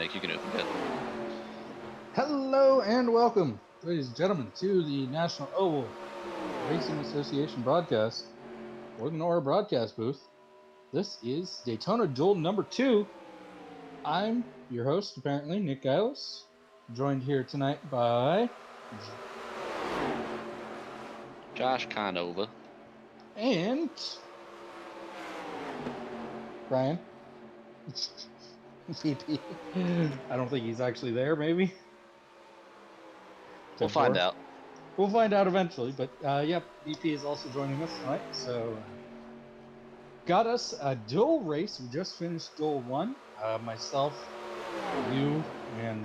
Nick, you can open good. Hello and welcome, ladies and gentlemen, to the National Oval Racing Association broadcast or the NORA broadcast booth. This is Daytona Duel number 2. I'm your host, apparently, Nick Giles, joined here tonight by Josh Conover. And Brian. VP. I don't think he's actually there, maybe. We'll find out. We'll find out eventually, but yep, VP is also joining us tonight. So, got us a duel race. We just finished Duel 1. Myself, you, and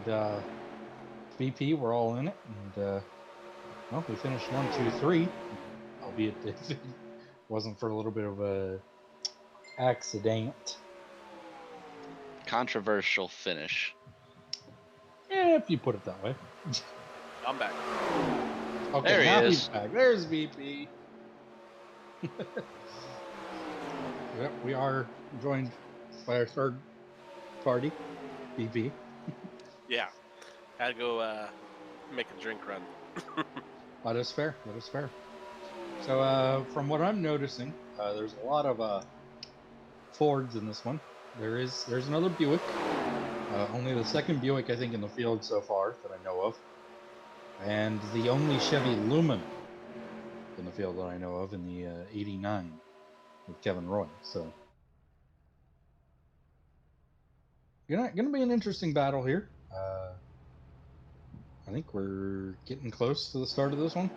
VP were all in it. And, well, we finished 1, 2, 3. Albeit if it wasn't for a little bit of a accident. Controversial finish. Yeah, if you put it that way. I'm back. Okay, there now he is. He's back. There's VP. Yep, we are joined by our third party, VP. Yeah, had to go make a drink run. That is fair. That is fair. So, from what I'm noticing, there's a lot of Fords in this one. There's another Buick. Only the second Buick, I think, in the field so far that I know of. And the only Chevy Lumina in the field that I know of in the 89 with Kevin Roy. So, gonna be an interesting battle here. I think we're getting close to the start of this one.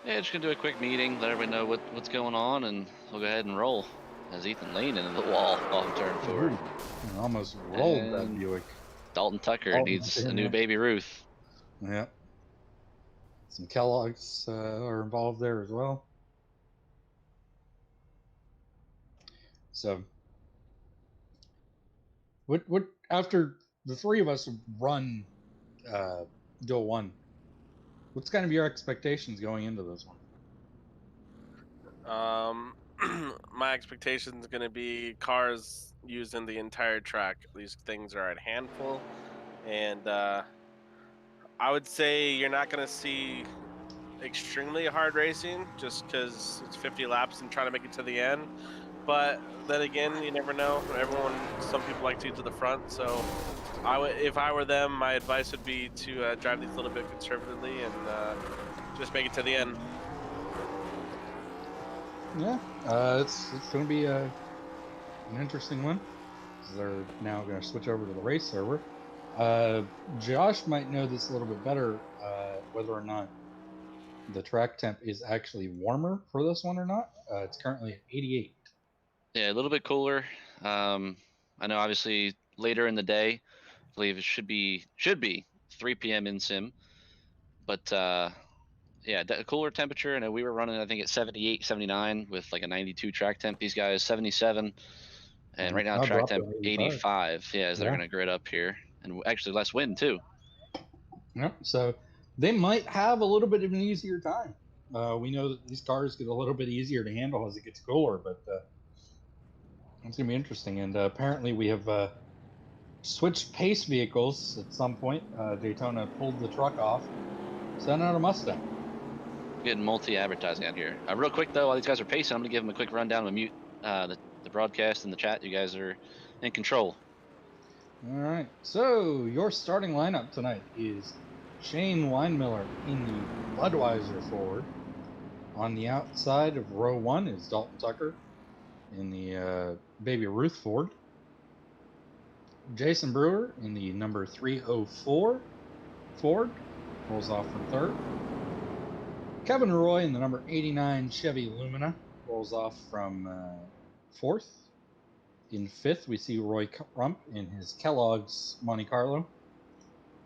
Yeah, just gonna do a quick meeting, let everybody know what's going on, and we'll go ahead and roll. As Ethan leaned into the wall off turn 4. And almost rolled that Buick. Dalton Tucker needs a new baby Ruth. Yeah. Some Kellogg's are involved there as well. So, what after the three of us have run Duel 1, what's kind of your expectations going into this one? My expectation is going to be cars using the entire track. These things are a handful, and I would say you're not going to see extremely hard racing just because it's 50 laps and trying to make it to the end. But then again, you never know. Some people like to get to the front, so if I were them, my advice would be to drive these a little bit conservatively and just make it to the end. Yeah, it's going to be an interesting one. They're now going to switch over to the race server. Josh might know this a little bit better, whether or not the track temp is actually warmer for this one or not. It's currently at 88. Yeah, a little bit cooler. I know obviously later in the day, I believe it should be 3 p.m. in sim, but yeah, cooler temperature. I know we were running, I think, at 78, 79 with like a 92 track temp. These guys 77, and right now track temp 85. Yeah, as they're going to grid up here, and actually less wind too. Yep. So they might have a little bit of an easier time. We know that these cars get a little bit easier to handle as it gets cooler, but it's going to be interesting. And apparently we have switched pace vehicles at some point. Daytona pulled the truck off, sent out a Mustang. Getting multi-advertising out here. Real quick, though, while these guys are pacing, I'm going to give them a quick rundown. I'm going to mute the broadcast and the chat. You guys are in control. All right. So your starting lineup tonight is Shane Weinmiller in the Budweiser Ford. On the outside of row 1 is Dalton Tucker in the Baby Ruth Ford. Jason Brewer in the number 304 Ford rolls off from third. Kevin Roy in the number 89 Chevy Lumina rolls off from fourth. In fifth, we see Roy Rump in his Kellogg's Monte Carlo.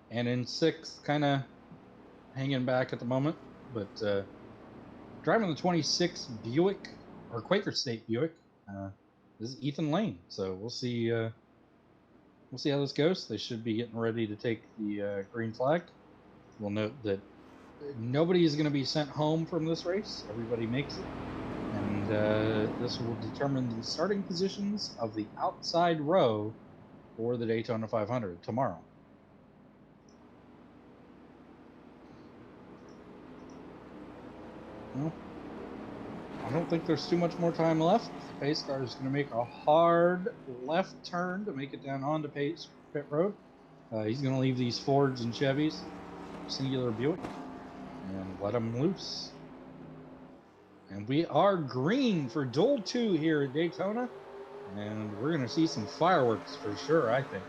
And in sixth, kind of hanging back at the moment, but driving the 26 Buick, or Quaker State Buick, this is Ethan Lane. So we'll see how this goes. They should be getting ready to take the green flag. We'll note that nobody is going to be sent home from this race. Everybody makes it. And this will determine the starting positions of the outside row for the Daytona 500 tomorrow. Well, I don't think there's too much more time left. The pace car is going to make a hard left turn to make it down onto pit road. He's going to leave these Fords and Chevys, singular Buick, and let them loose. And we are green for Duel 2 here at Daytona. And we're going to see some fireworks for sure, I think.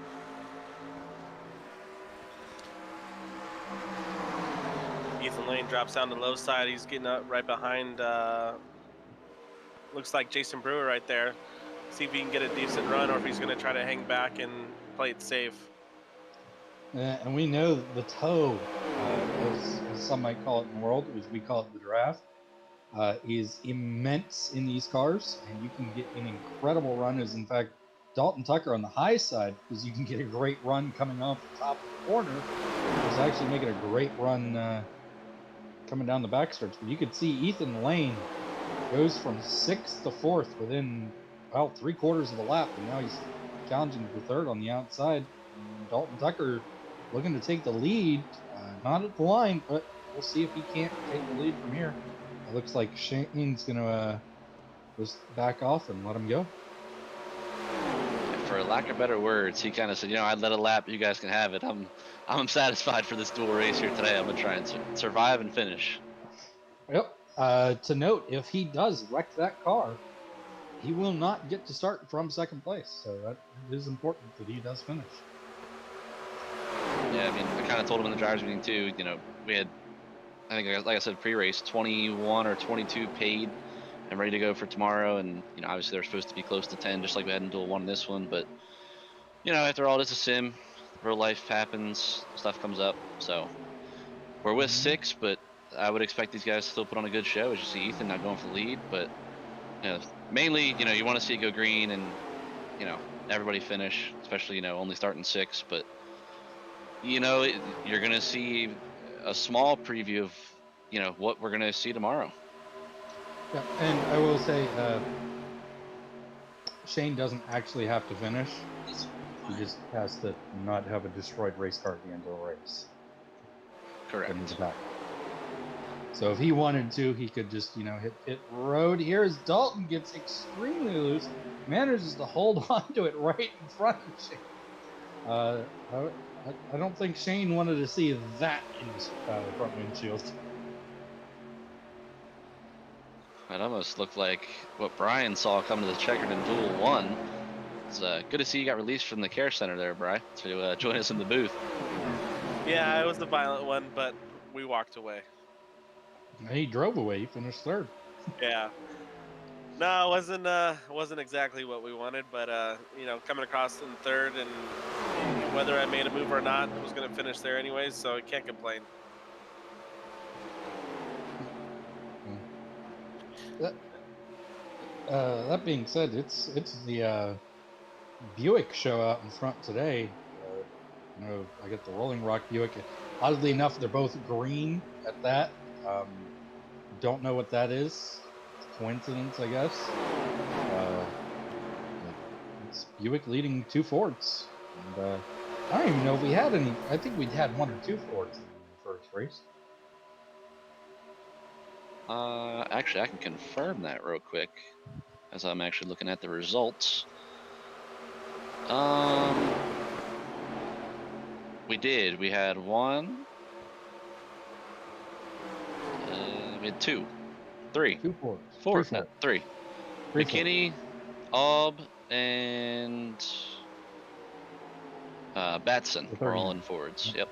Ethan Lane drops down the low side. He's getting up right behind, looks like Jason Brewer right there. See if he can get a decent run or if he's going to try to hang back and play it safe. And we know the toe, as some might call it in the world, as we call it the draft, is immense in these cars, and you can get an incredible run. As in fact, Dalton Tucker on the high side, because you can get a great run coming off the top of the corner, is actually making a great run coming down the backstretch. But you could see Ethan Lane goes from 6th to 4th within about 3/4 of a lap, and now he's challenging for 3rd on the outside. And Dalton Tucker looking to take the lead, not at the line, but we'll see if he can't take the lead from here. It looks like Shane's going to just back off and let him go. For lack of better words, he kind of said, I'd let a lap. You guys can have it. I'm satisfied for this dual race here today. I'm going to try and survive and finish. Yep. To note, if he does wreck that car, he will not get to start from 2nd place. So that is important that he does finish. Yeah, I mean, I kind of told him in the drivers meeting too. We had, I think, like I said, pre-race 21 or 22 paid and ready to go for tomorrow. And obviously they're supposed to be close to 10, just like we had in Duel 1 this one. But after all, it's a sim. Real life happens. Stuff comes up. So we're with 6, but I would expect these guys to still put on a good show. As you see, Ethan not going for the lead, but mainly, you want to see it go green and everybody finish, especially only starting 6, but. You're going to see a small preview of, what we're going to see tomorrow. Yeah, and I will say, Shane doesn't actually have to finish. He just has to not have a destroyed race car at the end of the race. Correct. So if he wanted to, he could just, hit pit road. Here as Dalton gets extremely loose, manages to hold on to it right in front of Shane. I don't think Shane wanted to see that in his front windshield. It almost looked like what Brian saw coming to the checkered in Duel 1. It's good to see you got released from the care center there, Brian, to join us in the booth. Yeah, it was the violent one, but we walked away. He drove away. He finished 3rd. Yeah. No, it wasn't exactly what we wanted, but coming across in 3rd and whether I made a move or not, I was going to finish there anyways, so I can't complain. That being said, it's the Buick show out in front today. I got the Rolling Rock Buick. Oddly enough, they're both green at that. Don't know what that is. Coincidence, I guess. It's Buick leading 2 Fords. And I don't even know if we had any. I think we'd had 1 or 2 Fords in the first race. Actually, I can confirm that real quick as I'm actually looking at the results. We did. We had 1. We had 2, 3, 2 Fords. 4, 3 no, 3. McKinney, Aub, and Batson were all in Fords. Yep.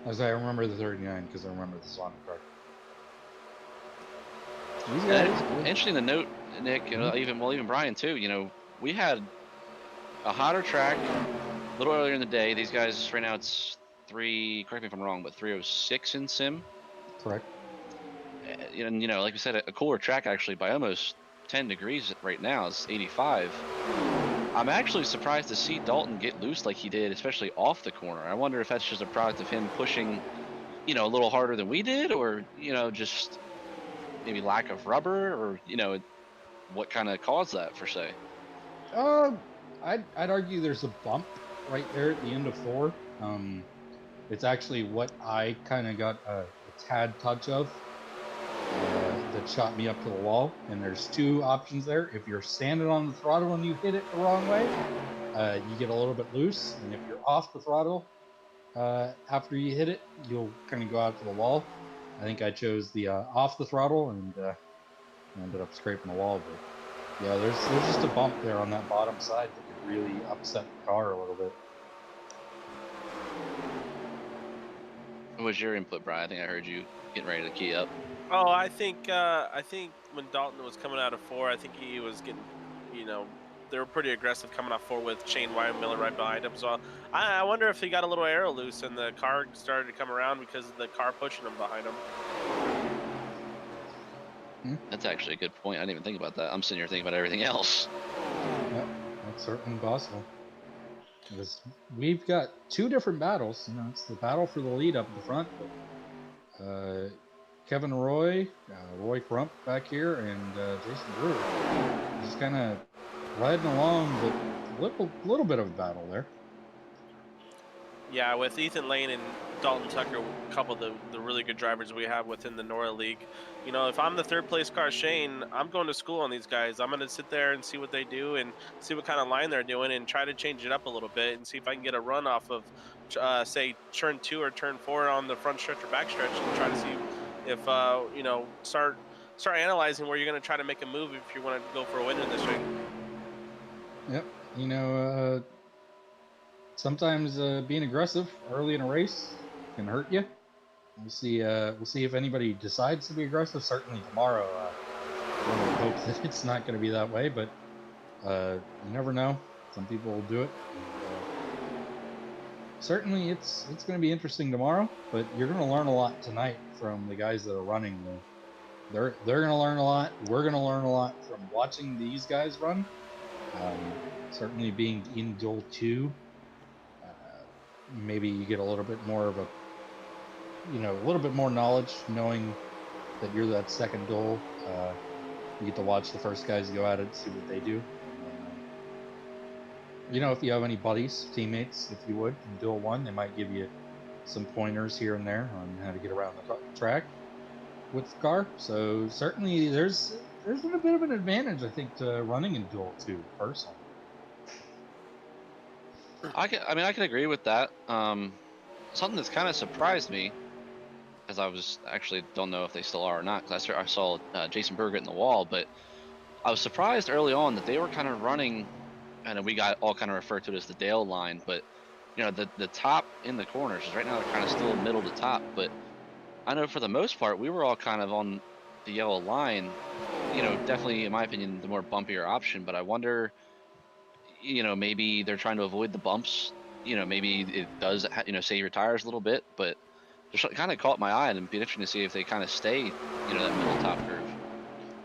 As I remember the 39 because I remember the Sonic car. Interesting to note, Nick, even Brian too. We had a hotter track a little earlier in the day. These guys right now it's 3. Correct me if I'm wrong, but 306 in sim. Correct. And like we said, a cooler track actually by almost 10 degrees right now. It's 85. I'm actually surprised to see Dalton get loose like he did, especially off the corner. I wonder if that's just a product of him pushing, a little harder than we did, or just maybe lack of rubber, or what kind of caused that, per se. I'd argue there's a bump right there at the end of 4. It's actually what I kind of got a tad touch of that shot me up to the wall. And there's 2 options there. If you're standing on the throttle and you hit it the wrong way, you get a little bit loose. And if you're off the throttle after you hit it, you'll kind of go out to the wall. I think I chose the off the throttle and ended up scraping the wall. But yeah, there's just a bump there on that bottom side that could really upset the car a little bit. What was your input, Brian? I think I heard you getting ready to key up. Oh, I think when Dalton was coming out of 4, I think he was getting, they were pretty aggressive coming off 4 with Shane Miller right behind him. So I wonder if he got a little aero loose and the car started to come around because of the car pushing him behind him. That's actually a good point. I didn't even think about that. I'm sitting here thinking about everything else. Yep, that's certainly possible. Because we've got 2 different battles. It's the battle for the lead up at the front. But, Kevin Roy, Roy Crump back here, and Jason Brewer just kind of riding along, but little bit of a battle there. Yeah, with Ethan Lane and Dalton Tucker, a couple of the really good drivers we have within the NORA League. If I'm the 3rd place car, Shane, I'm going to school on these guys. I'm going to sit there and see what they do and see what kind of line they're doing and try to change it up a little bit and see if I can get a run off of, say, turn 2 or turn 4 on the front stretch or back stretch and try to see if, start analyzing where you're going to try to make a move if you want to go for a win in this ring. Yep. Sometimes being aggressive early in a race can hurt you. We'll see. We'll see if anybody decides to be aggressive. Certainly tomorrow, I would hope that it's not going to be that way, but you never know. Some people will do it. Certainly, it's going to be interesting tomorrow. But you're going to learn a lot tonight from the guys that are running. They're going to learn a lot. We're going to learn a lot from watching these guys run. Certainly, being in Duel 2. Maybe you get a little bit more of a little bit more knowledge, knowing that you're that second duel. You get to watch the first guys go at it, see what they do. If you have any buddies, teammates, if you would, in Duel 1, they might give you some pointers here and there on how to get around the track with the car. So certainly there's a bit of an advantage, I think, to running in Duel 2, personally. I can agree with that. Something that's kind of surprised me, because I was actually don't know if they still are or not, because I saw Jason Berger in the wall, but I was surprised early on that they were kind of running, and we got all kind of referred to it as the Dale line, but the top in the corners, right now they're kind of still middle to top, but I know for the most part we were all kind of on the yellow line. Definitely in my opinion the more bumpier option, but I wonder, maybe they're trying to avoid the bumps. Maybe it does, save your tires a little bit, but just kind of caught my eye, and it'd be interesting to see if they kind of stay, that middle top curve.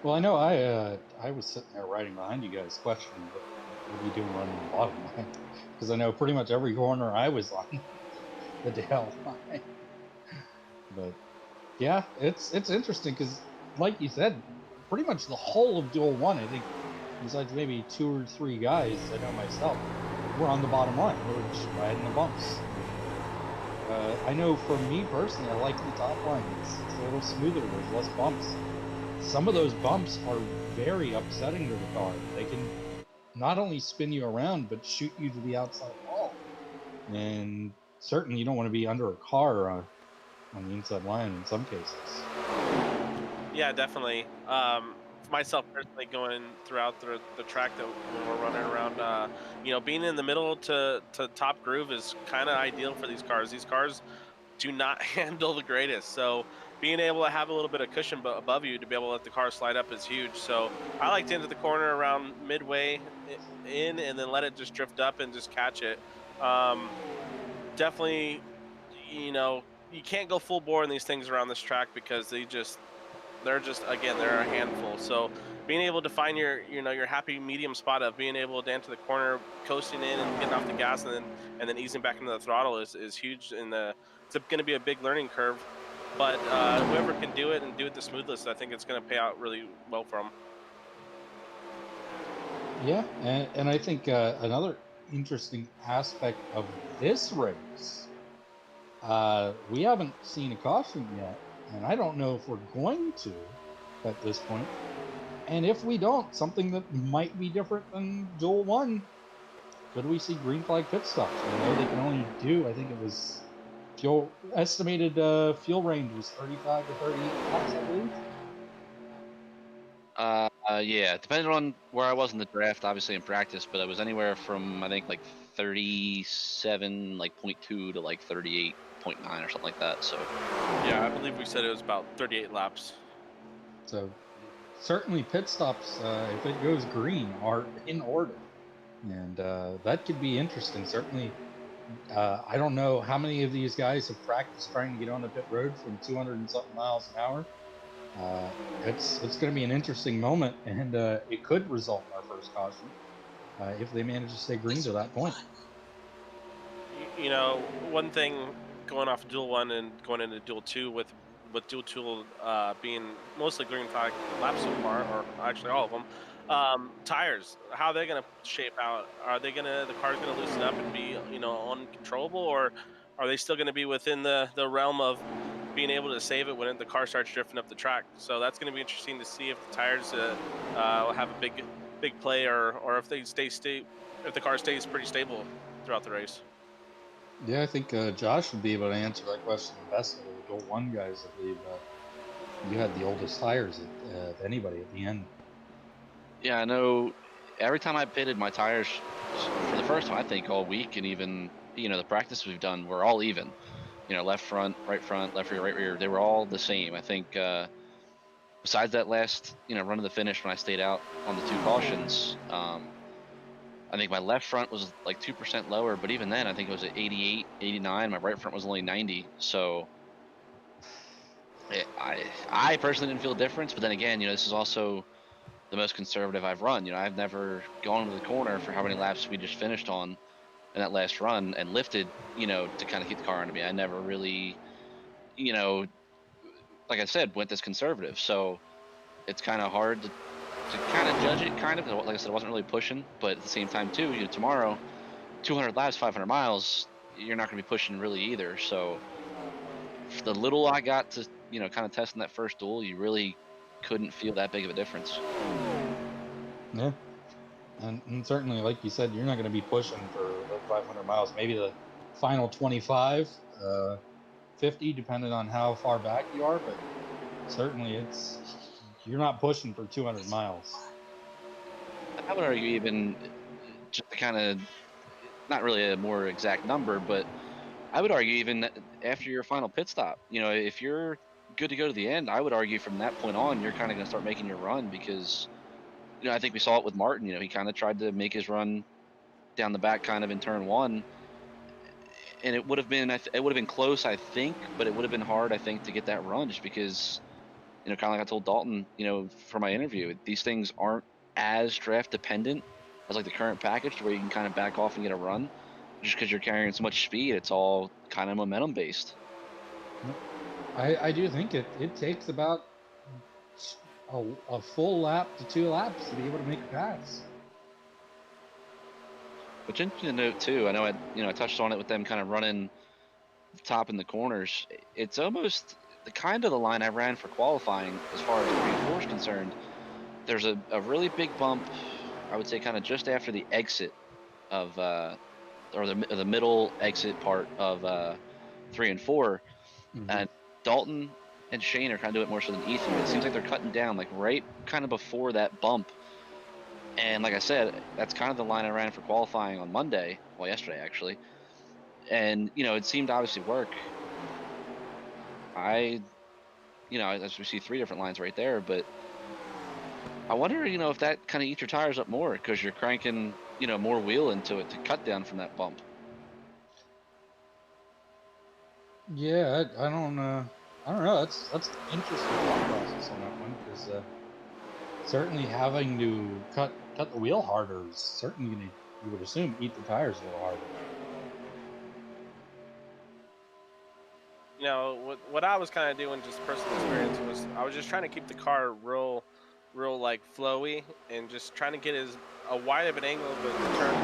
Well, I know I was sitting there riding behind you guys questioning what are you doing running the bottom line? Because I know pretty much every corner I was on the Dale line. But yeah, it's interesting because, like you said, pretty much the whole of Duel 1, I think, besides maybe 2 or 3 guys, I know myself, we're on the bottom line. We're just riding the bumps. I know for me personally, I like the top line. It's a little smoother. There's less bumps. Some of those bumps are very upsetting to the car. They can not only spin you around, but shoot you to the outside wall. And certainly you don't want to be under a car on the inside line in some cases. Yeah, definitely. Myself personally, going throughout the track that when we're running around, being in the middle to top groove is kind of ideal for these cars. These cars do not handle the greatest, so being able to have a little bit of cushion above you to be able to let the car slide up is huge. So I like to enter the corner around midway in and then let it just drift up and just catch it. Definitely, you can't go full bore in these things around this track because they're a handful. So being able to find your happy medium spot of being able to enter the corner, coasting in and getting off the gas and then easing back into the throttle is huge. It's going to be a big learning curve, but whoever can do it and do it the smoothest, I think it's going to pay out really well for them. Yeah, and I think another interesting aspect of this race, we haven't seen a caution yet, and I don't know if we're going to at this point. And if we don't, something that might be different than Duel 1, could we see green flag pit stops? We know they can only do, I think it was, fuel estimated fuel range was 35 to 38 laps, I believe. Yeah, depending on where I was in the draft, obviously in practice, but it was anywhere from I think like 37 like 0.2 to like 38.9 or something like that. So Yeah, I believe we said it was about 38 laps. So certainly pit stops, if it goes green, are in order. And that could be interesting. Certainly, I don't know how many of these guys have practiced trying to get on the pit road from 200 and something miles an hour. It's going to be an interesting moment, and it could result in our first caution if they manage to stay green to that point. You know, one thing going off Duel 1 and going into Duel 2 with Duel 2 being mostly green flag laps so far, or actually all of them. Tires, how are they going to shape out? Are they going to the car's going to loosen up and be uncontrollable, or are they still going to be within the realm of being able to save it when the car starts drifting up the track? So that's going to be interesting to see if the tires will have a big play, or if they if the car stays pretty stable throughout the race. Yeah, I think Josh would be able to answer that question the best of the Goal 1 guys. I believe you had the oldest tires of anybody at the end. yeah, I know. Every time I pitted, my tires for the first time I think all week, and even the practice we've done, were all even. Left front, left rear, right rear. They were all the same. I think besides that last run of the finish when I stayed out on the two cautions. I think my left front was like 2% lower, but even then, I think it was at 88, 89. My right front was only 90. So I personally didn't feel a difference. But then again, this is also the most conservative I've run. I've never gone to the corner for how many laps we just finished on in that last run and lifted, to kind of keep the car under me. I never really, you know, like I said, went this conservative. So it's kind of hard to kind of judge it. Kind of like I said, I wasn't really pushing, but at the same time too, tomorrow 200 laps, 500 miles, you're not going to be pushing really either. So the little I got to, kind of testing that first duel, you really couldn't feel that big of a difference. Yeah, and certainly, like you said, you're not going to be pushing for the 500 miles. Maybe the final 25, 50, depending on how far back you are. But certainly, you're not pushing for 200 miles. I would argue even just to kind of not really a more exact number, but I would argue even after your final pit stop, if you're good to go to the end, I would argue from that point on, you're kind of going to start making your run because, I think we saw it with Martin. He kind of tried to make his run down the back kind of in turn one, and it would have been it would have been close, I think, but it would have been hard, I think, to get that run just because, kind of like I told Dalton, for my interview, these things aren't as draft dependent as like the current package to where you can kind of back off and get a run just because you're carrying so much speed. It's all kind of momentum based. I do think it takes about a full lap to 2 laps to be able to make a pass. Which interesting to note too. I know I touched on it with them kind of running the top in the corners. It's almost the kind of the line I ran for qualifying as far as 3 and 4 is concerned. There's a really big bump, I would say, kind of just after the exit of or the middle exit part of 3 and 4, Mm-hmm. and Dalton and Shane are kind of doing it more so than Ethan. But it seems like they're cutting down like right kind of before that bump. And like I said, that's kind of the line I ran for qualifying on Monday, well, yesterday actually. And it seemed to obviously work. I, as we see 3 different lines right there, but I wonder, if that kind of eats your tires up more because you're cranking, more wheel into it to cut down from that bump. Yeah, I don't know. That's an interesting thought process on that one because certainly having to cut the wheel harder is certainly going to, you would assume, eat the tires a little harder. What I was kind of doing, just personal experience, was I was just trying to keep the car real real like flowy, and just trying to get as a wide of an angle of a turn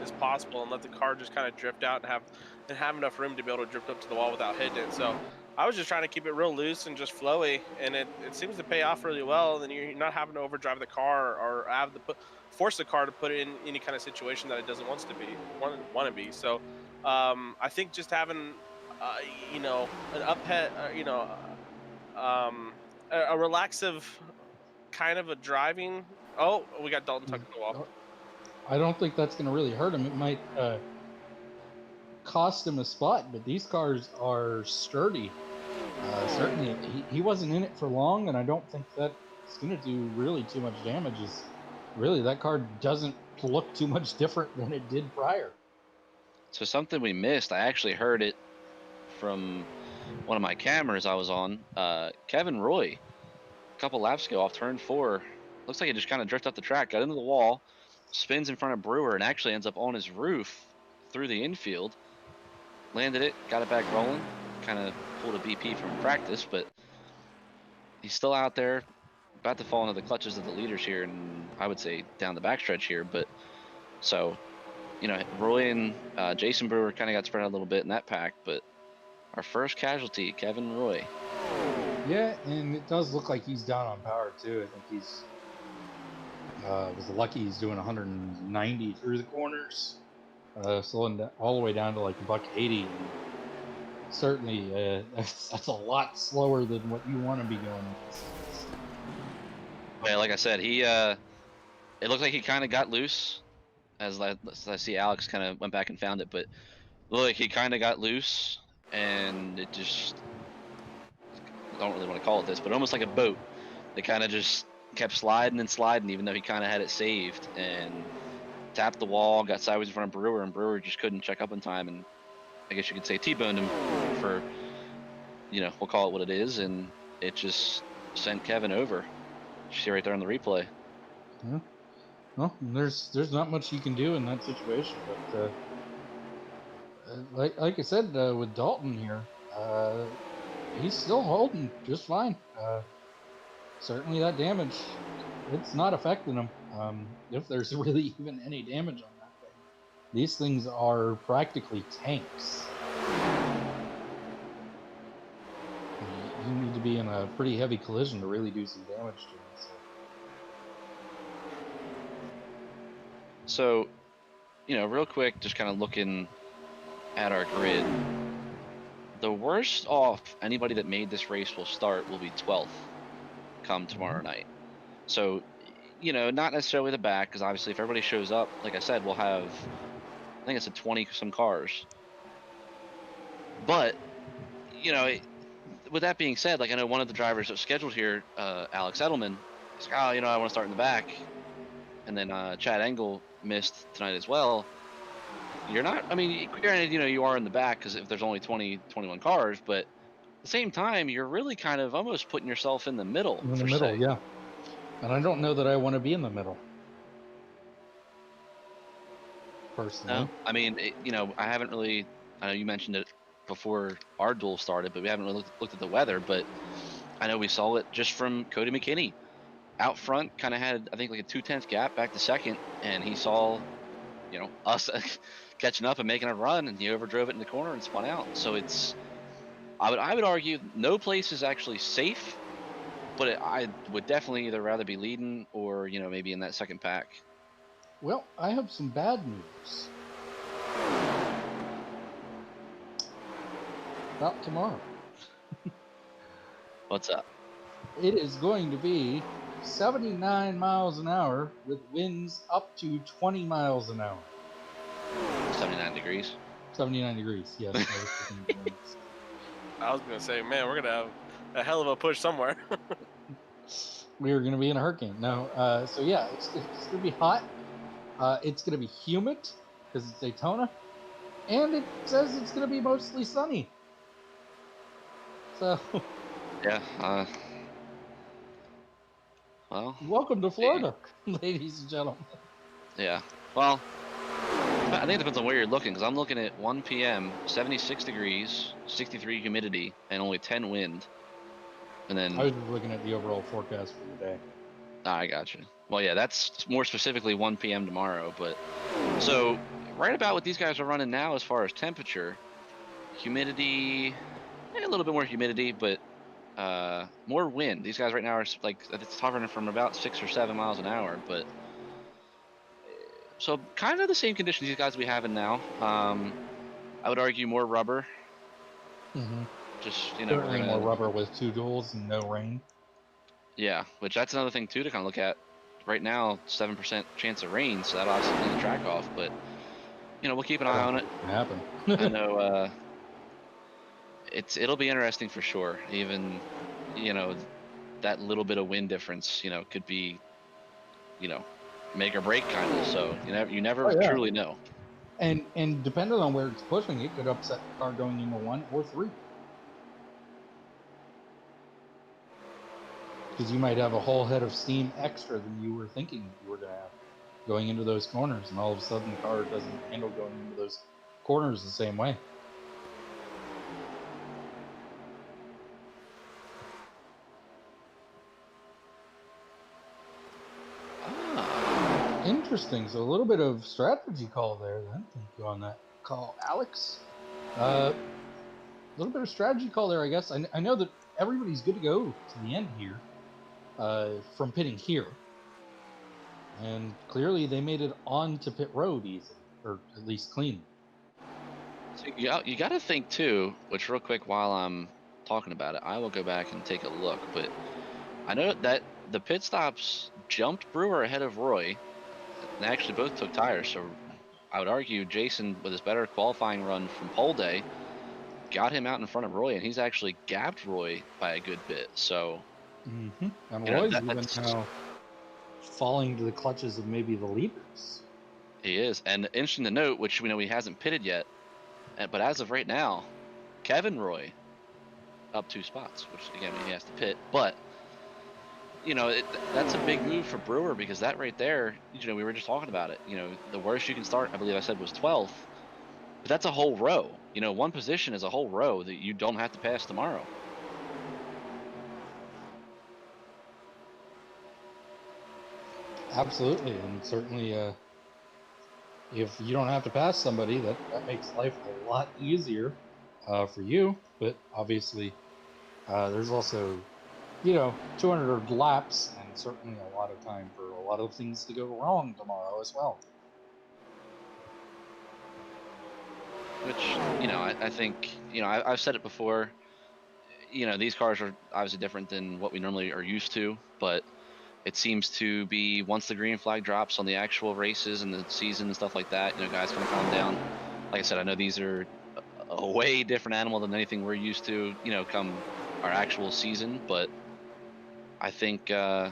as possible, and let the car just kind of drift out and have enough room to be able to drift up to the wall without hitting it. So I was just trying to keep it real loose and just flowy, and it seems to pay off really well. And then you're not having to overdrive the car or have to force the car to put it in any kind of situation that it doesn't want to be. So I think just having an up head, um, a relaxive kind of a driving. Oh, we got Dalton tucking the wall. I don't think that's going to really hurt him. It might cost him a spot, but these cars are sturdy. Certainly, he wasn't in it for long, and I don't think that's going to do really too much damage. Really, that car doesn't look too much different than it did prior. So something we missed, I actually heard it from one of my cameras I was on. Kevin Roy, a couple laps ago off turn 4, looks like he just kind of drifted up the track, got into the wall, spins in front of Brewer, and actually ends up on his roof through the infield. Landed it, got it back rolling, kind of pulled a BP from practice, but he's still out there, about to fall into the clutches of the leaders here, and I would say down the backstretch here. But so, Roy and Jason Brewer kind of got spread out a little bit in that pack, but our first casualty, Kevin Roy. Yeah, and it does look like he's down on power too. I think he's was lucky he's doing 190 through the corners, slowing down, all the way down to like $180. And certainly, that's a lot slower than what you want to be going. Yeah, like I said, it looked like he kind of got loose. As I see, Alex kind of went back and found it, but it looked like he kind of got loose, and it just, I don't really want to call it this, but almost like a boat. They kind of just kept sliding and sliding, even though he kind of had it saved, and tapped the wall, got sideways in front of Brewer, and Brewer just couldn't check up in time, and I guess you could say T-boned him for, we'll call it what it is, and it just sent Kevin over. You see right there on the replay. Yeah. Well, there's not much you can do in that situation, but like I said with Dalton here, he's still holding just fine. Certainly, that damage, it's not affecting him. If there's really even any damage on that thing, these things are practically tanks. You need to be in a pretty heavy collision to really do some damage to them. So, real quick, just kind of looking at our grid, the worst off anybody that made this race will start will be 12th come tomorrow night. So, not necessarily the back, because obviously if everybody shows up, like I said, we'll have, I think it's a 20 some cars. But, with that being said, like I know one of the drivers that was scheduled here, Alex Edelman, he's like, I want to start in the back. And then Chad Engel missed tonight as well. You're not, granted, you are in the back because if there's only 20, 21 cars, but at the same time, you're really kind of almost putting yourself in the middle. In the middle, yeah. And I don't know that I want to be in the middle. Personally. No, I haven't really, I know you mentioned it before our duel started, but we haven't really looked at the weather, but I know we saw it just from Cody McKinney. Out front, kind of had, I think, like a 2/10 gap back to second, and he saw, us catching up and making a run, and he overdrove it in the corner and spun out. So I would argue no place is actually safe, but I would definitely either rather be leading or, maybe in that second pack. Well, I have some bad news about tomorrow. What's up? It is going to be 79 miles an hour with winds up to 20 miles an hour. 79 degrees? 79 degrees, yes. I was going to say, man, we're going to have a hell of a push somewhere. We are going to be in a hurricane. No, so yeah, it's going to be hot. It's going to be humid because it's Daytona. And it says it's going to be mostly sunny. So... Yeah, well, welcome to Florida, ladies and gentlemen. Yeah, well, I think it depends on where you're looking, because I'm looking at 1 p.m., 76 degrees, 63 humidity, and only 10 wind. And then I was looking at the overall forecast for the day. I got you. Well, yeah, that's more specifically 1 p.m. tomorrow. But so right about what these guys are running now as far as temperature, humidity, a little bit more humidity, but more wind. These guys right now are like it's hovering from about 6 or 7 miles an hour, but so kind of the same conditions these guys will be having now. I would argue more rubber. Mm-hmm. Just we're Certainly gonna more rubber with 2 duels and no rain. yeah, which that's another thing too to kind of look at. Right now, 7% chance of rain, so that'll obviously clean the track off. But we'll keep an I eye don't on think it. it's gonna happen. I know it'll be interesting for sure. Even that little bit of wind difference, could be make or break kind of. So you never Oh yeah. truly know. And depending on where it's pushing, it could upset the car going into 1 or 3. Because you might have a whole head of steam extra than you were thinking you were going to have going into those corners, and all of a sudden the car doesn't handle going into those corners the same way. Interesting. So a little bit of strategy call there then. Thank you on that call, Alex. A little bit of strategy call there, I guess. I know that everybody's good to go to the end here from pitting here. And clearly they made it onto pit road easily, or at least clean. So you got to think too, which real quick while I'm talking about it, I will go back and take a look. But I know that the pit stops jumped Brewer ahead of Roy. They actually both took tires, so I would argue Jason, with his better qualifying run from pole day, got him out in front of Roy, and he's actually gapped Roy by a good bit. So, Mm-hmm. And Roy's even that's now falling to the clutches of maybe the leaders. he is. And interesting to note, which we know he hasn't pitted yet, but as of right now, Kevin Roy up 2 spots, which again he has to pit, but that's a big move for Brewer because that right there, we were just talking about it. The worst you can start, I believe I said, was 12th, but that's a whole row. One position is a whole row that you don't have to pass tomorrow. Absolutely, and certainly, if you don't have to pass somebody, that makes life a lot easier for you. But obviously, there's also 200 laps and certainly a lot of time for a lot of things to go wrong tomorrow as well. Which I think I've said it before. These cars are obviously different than what we normally are used to, but it seems to be once the green flag drops on the actual races and the season and stuff like that, guys kind of calm down. Like I said, I know these are a way different animal than anything we're used to, come our actual season, but I think guys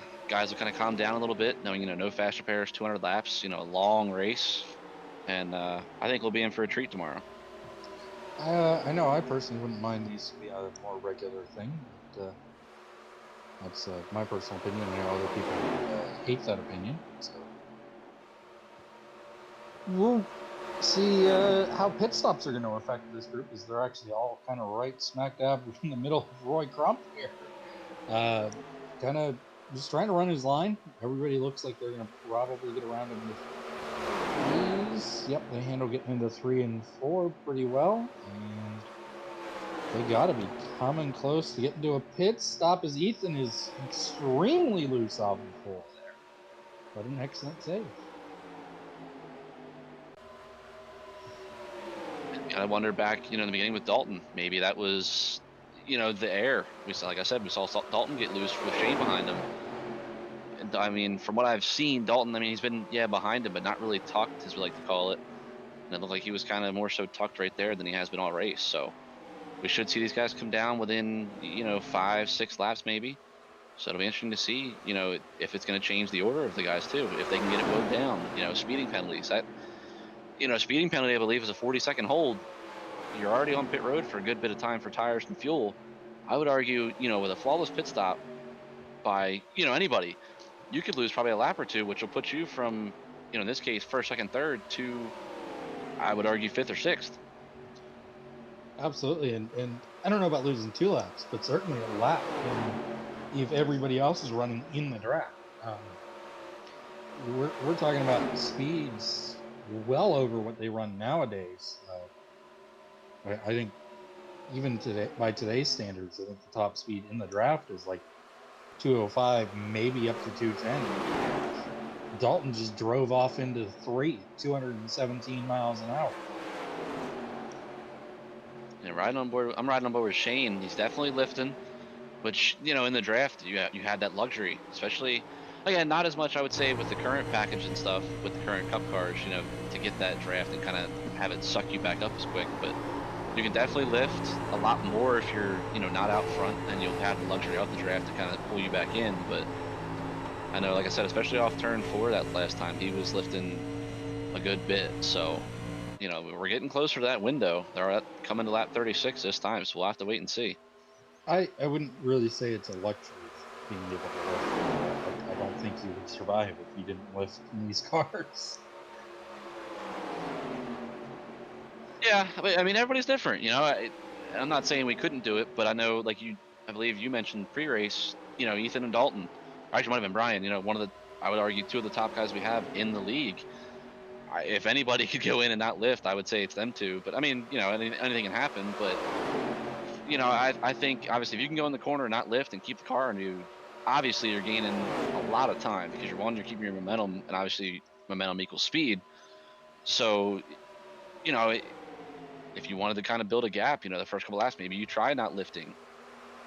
will kind of calm down a little bit, knowing no fast repairs, 200 laps, a long race, and I think we'll be in for a treat tomorrow. I know I personally wouldn't mind these to be a more regular thing, but that's my personal opinion. I know other people hate that opinion, so we'll see how pit stops are going to affect this group, as they're actually all kind of right smack dab in the middle of Roy Crump here. Kind of just trying to run his line. Everybody looks like they're going to probably get around him with these. Yep, they handle getting into 3 and 4 pretty well, and they got to be coming close to getting to a pit stop, as Ethan is extremely loose off the pole there. But an excellent save. I wonder back, in the beginning with Dalton, maybe that was, the air. Like I said, we saw Dalton get loose with Shane behind him. And I mean, from what I've seen, Dalton, he's been, behind him, but not really tucked, as we like to call it. And it looked like he was kind of more so tucked right there than he has been all race. So we should see these guys come down within, 5, 6 laps maybe. So it'll be interesting to see, if it's going to change the order of the guys too, if they can get it mowed down, speeding penalties. Speeding penalty, I believe, is a 40-second hold. You're already on pit road for a good bit of time for tires and fuel. I would argue, with a flawless pit stop by, anybody, you could lose probably a lap or two, which will put you from, in this case, first, second, third to, I would argue, 5th or 6th. Absolutely, and I don't know about losing 2 laps, but certainly a lap if everybody else is running in the track. We're talking about speeds well over what they run nowadays. I think even today, by today's standards, I think the top speed in the draft is like 205, maybe up to 210. Dalton just drove off into 217 miles an hour. Yeah, riding on board. I'm riding on board with Shane. He's definitely lifting, which in the draft you had that luxury, especially again not as much I would say with the current package and stuff with the current Cup cars, to get that draft and kind of have it suck you back up as quick, but you can definitely lift a lot more if you're not out front, and you'll have the luxury of the draft to kind of pull you back in. But I know, like I said, especially off turn 4 that last time, he was lifting a good bit. So, we're getting closer to that window. They're coming to lap 36 this time, so we'll have to wait and see. I wouldn't really say it's a luxury being able to lift. I don't think you would survive if you didn't lift in these cars. Yeah, I mean everybody's different. I'm not saying we couldn't do it, but I know, like I believe you mentioned pre-race. Ethan and Dalton, or actually might have been Brian. I would argue 2 of the top guys we have in the league. If anybody could go in and not lift, I would say it's them 2. But I mean, anything can happen. But I think obviously if you can go in the corner and not lift and keep the car new, obviously you're gaining a lot of time because you're keeping your momentum, and obviously momentum equals speed. So if you wanted to kind of build a gap, the first couple laps, maybe you try not lifting,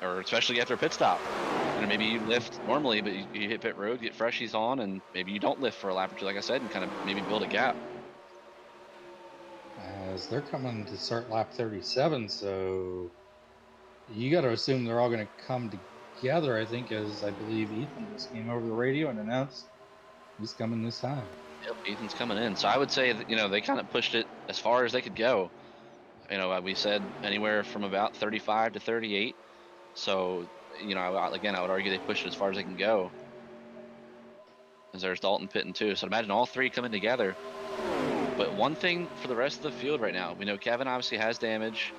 or especially after a pit stop. Maybe you lift normally, but you hit pit road, get freshies on, and maybe you don't lift for a lap or 2, like I said, and kind of maybe build a gap. As they're coming to start lap 37, so you got to assume they're all going to come together, I think, as I believe Ethan just came over the radio and announced he's coming this time. Yep, Ethan's coming in. So I would say that, they kind of pushed it as far as they could go. We said anywhere from about 35 to 38. So, again, I would argue they pushed it as far as they can go. As there's Dalton pitting too. So imagine all 3 coming together. But one thing for the rest of the field right now, we know Kevin obviously has damage,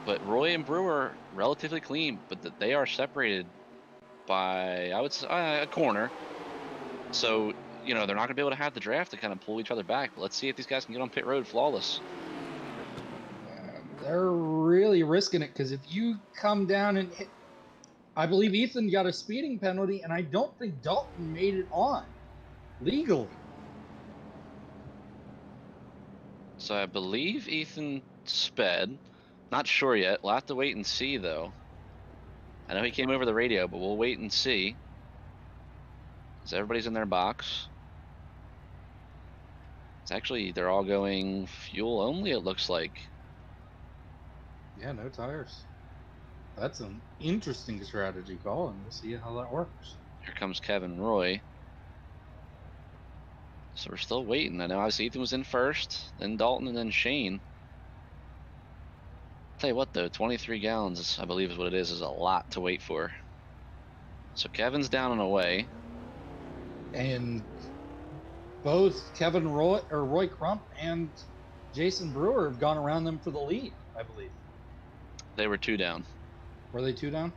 but Roy and Brewer relatively clean, but they are separated by, I would say, a corner. So, they're not going to be able to have the draft to kind of pull each other back. But let's see if these guys can get on pit road flawless. They're really risking it because if you come down and hit, I believe Ethan got a speeding penalty, and I don't think Dalton made it on legally. So I believe Ethan sped. Not sure yet. We'll have to wait and see, though. I know he came over the radio, but we'll wait and see. Because everybody's in their box. It's actually, they're all going fuel only, it looks like. Yeah, no tires. That's an interesting strategy call, and we'll see how that works. Here comes Kevin Roy. So we're still waiting. I know obviously Ethan was in first, then Dalton, and then Shane. Tell you what though, 23 gallons, I believe is what it is a lot to wait for. So Kevin's down and away. And both Roy Crump and Jason Brewer have gone around them for the lead, I believe. They were 2 down. Were they 2 down?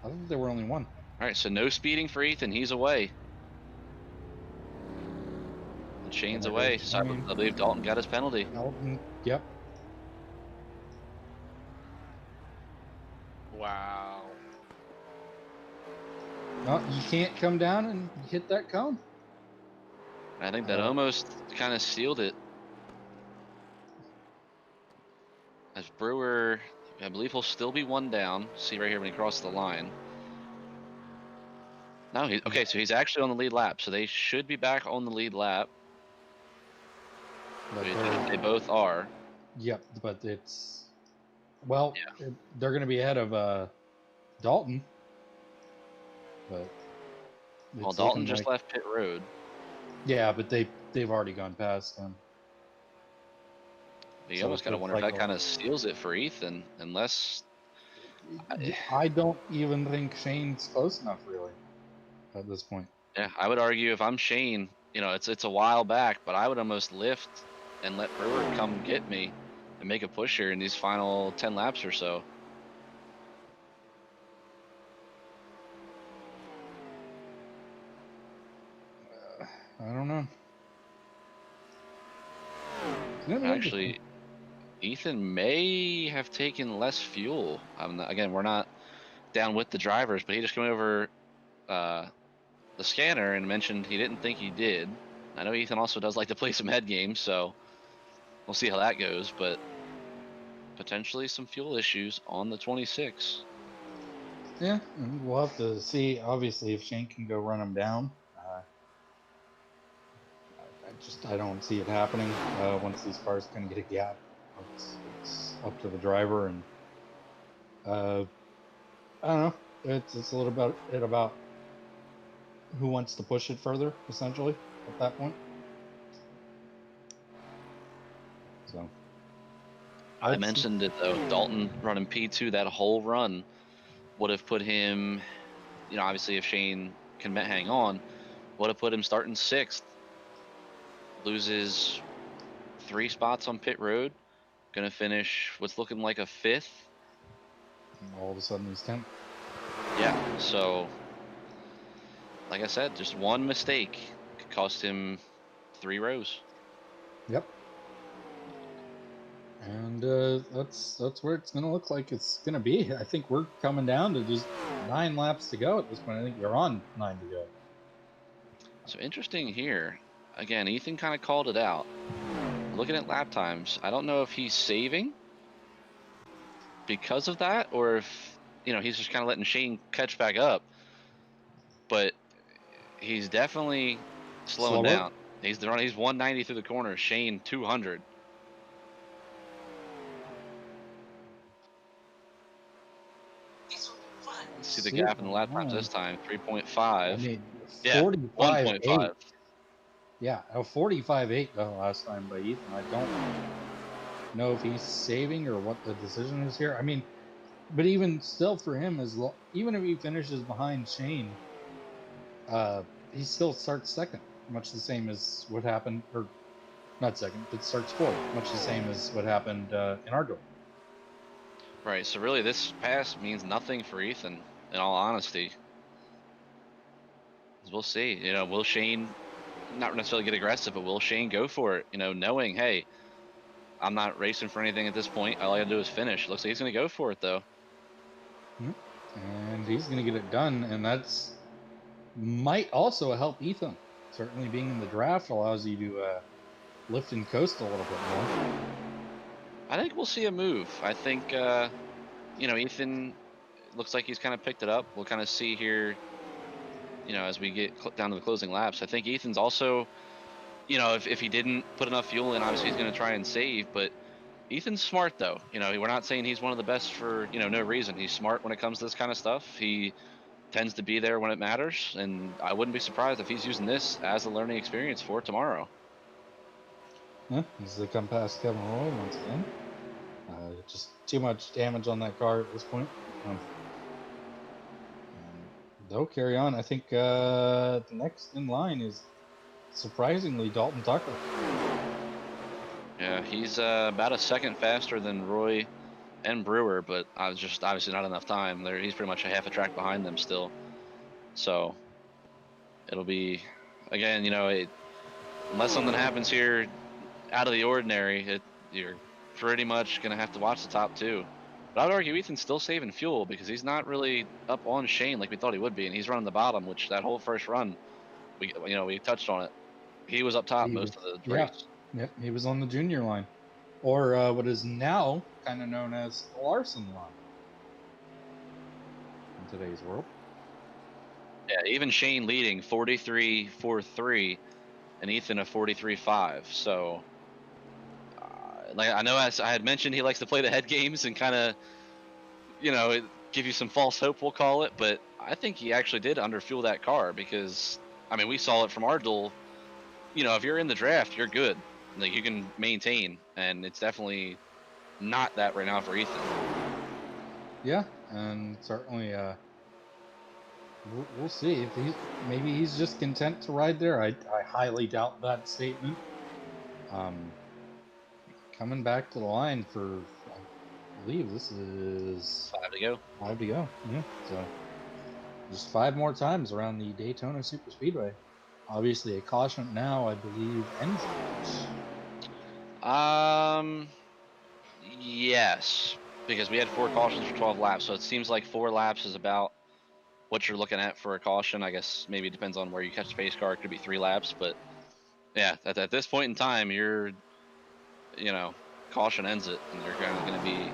I thought they were only 1. All right, so no speeding for Ethan. He's away. And Shane's away. So I believe Dalton got his penalty. Dalton, yep. Wow. No, you can't come down and hit that cone. I think that almost kind of sealed it. As Brewer, I believe he'll still be 1 down. See right here when he crosses the line. No, okay, so he's actually on the lead lap. So they should be back on the lead lap. They both are. Yep, but it's, well, yeah. They're going to be ahead of Dalton. But well, Dalton just left pit road. Yeah, but they've already gone past him. You almost got to wonder if that kind of seals it for Ethan, unless... I don't even think Shane's close enough, really, at this point. Yeah, I would argue if I'm Shane, it's a while back, but I would almost lift and let Brewer come get me and make a push here in these final 10 laps or so. I don't know. It's gonna be Actually, Ethan may have taken less fuel. Again, we're not down with the drivers, but he just came over the scanner and mentioned he didn't think he did. I know Ethan also does like to play some head games, so we'll see how that goes. But potentially some fuel issues on the 26. Yeah, and we'll have to see. Obviously, if Shane can go run him down, I don't see it happening. Once these cars kind of get a gap, it's up to the driver, and I don't know. It's a little about who wants to push it further, essentially, at that point. So I mentioned it though. Dalton running P2 that whole run would have put him, obviously if Shane can hang on, would have put him starting 6th. Loses 3 spots on pit road. Gonna finish what's looking like a 5th. All of a sudden he's 10th. Yeah, so like I said, just one mistake could cost him 3 rows. Yep. And that's where it's going to look like it's going to be. I think we're coming down to just 9 laps to go at this point. I think you're on 9 to go. So interesting here. Again, Ethan kind of called it out. Looking at lap times, I don't know if he's saving because of that or if, he's just kind of letting Shane catch back up. But he's definitely slowing Slower. down. He's 190 through the corner. Shane 200. See the gap in the lap times this time, 3.5. I mean, Yeah, 45.8. 1.5. Yeah, a 45.8 last time by Ethan. I don't know if he's saving or what the decision is here. I mean, but even still for him, even if he finishes behind Shane, he still starts second, much the same as what happened, or not second, but starts fourth, much the same as what happened in our duel. Right, so really this pass means nothing for Ethan, in all honesty. We'll see. Will Shane not necessarily get aggressive, but will Shane go for it? Knowing, hey, I'm not racing for anything at this point. All I gotta do is finish. Looks like he's gonna go for it though. And he's gonna get it done, and that's might also help Ethan. Certainly, being in the draft allows you to lift and coast a little bit more. I think we'll see a move. I think Ethan looks like he's kind of picked it up. We'll kind of see here, as we get down to the closing laps. I think Ethan's also, if he didn't put enough fuel in, obviously he's going to try and save. But Ethan's smart though. We're not saying he's one of the best for no reason. He's smart when it comes to this kind of stuff. He tends to be there when it matters, and I wouldn't be surprised if he's using this as a learning experience for tomorrow. Yeah, as they come past Kevin Roy once again. Just too much damage on that car at this point. They'll carry on. I think the next in line is surprisingly Dalton Tucker. Yeah, he's about a second faster than Roy and Brewer, but I was just obviously not enough time. He's pretty much a half a track behind them still. So it'll be, again, unless something happens here out of the ordinary, you're pretty much going to have to watch the top 2. But I would argue Ethan's still saving fuel because he's not really up on Shane like we thought he would be, and he's running the bottom, which that whole first run, we touched on it. He was up top most of the race. Yeah, he was on the junior line, or what is now kind of known as the Larson line in today's world. Yeah, even Shane leading 43.43, and Ethan a 43.5. So, like I know I had mentioned he likes to play the head games and kind of, give you some false hope, we'll call it. But I think he actually did underfuel that car because, we saw it from our duel. If you're in the draft, you're good. Like you can maintain, and it's definitely not that right now for Ethan. Yeah, and certainly we'll see if maybe he's just content to ride there. I highly doubt that statement. Coming back to the line for, I believe this is 5 to go. 5 to go. Yeah, so just 5 more times around the Daytona Super Speedway. Obviously, a caution now, I believe, ends the race. Yes, because we had 4 cautions for 12 laps, so it seems like 4 laps is about what you're looking at for a caution. I guess maybe it depends on where you catch the pace car. It could be 3 laps, but yeah, at this point in time, caution ends it, and you're kind of going to be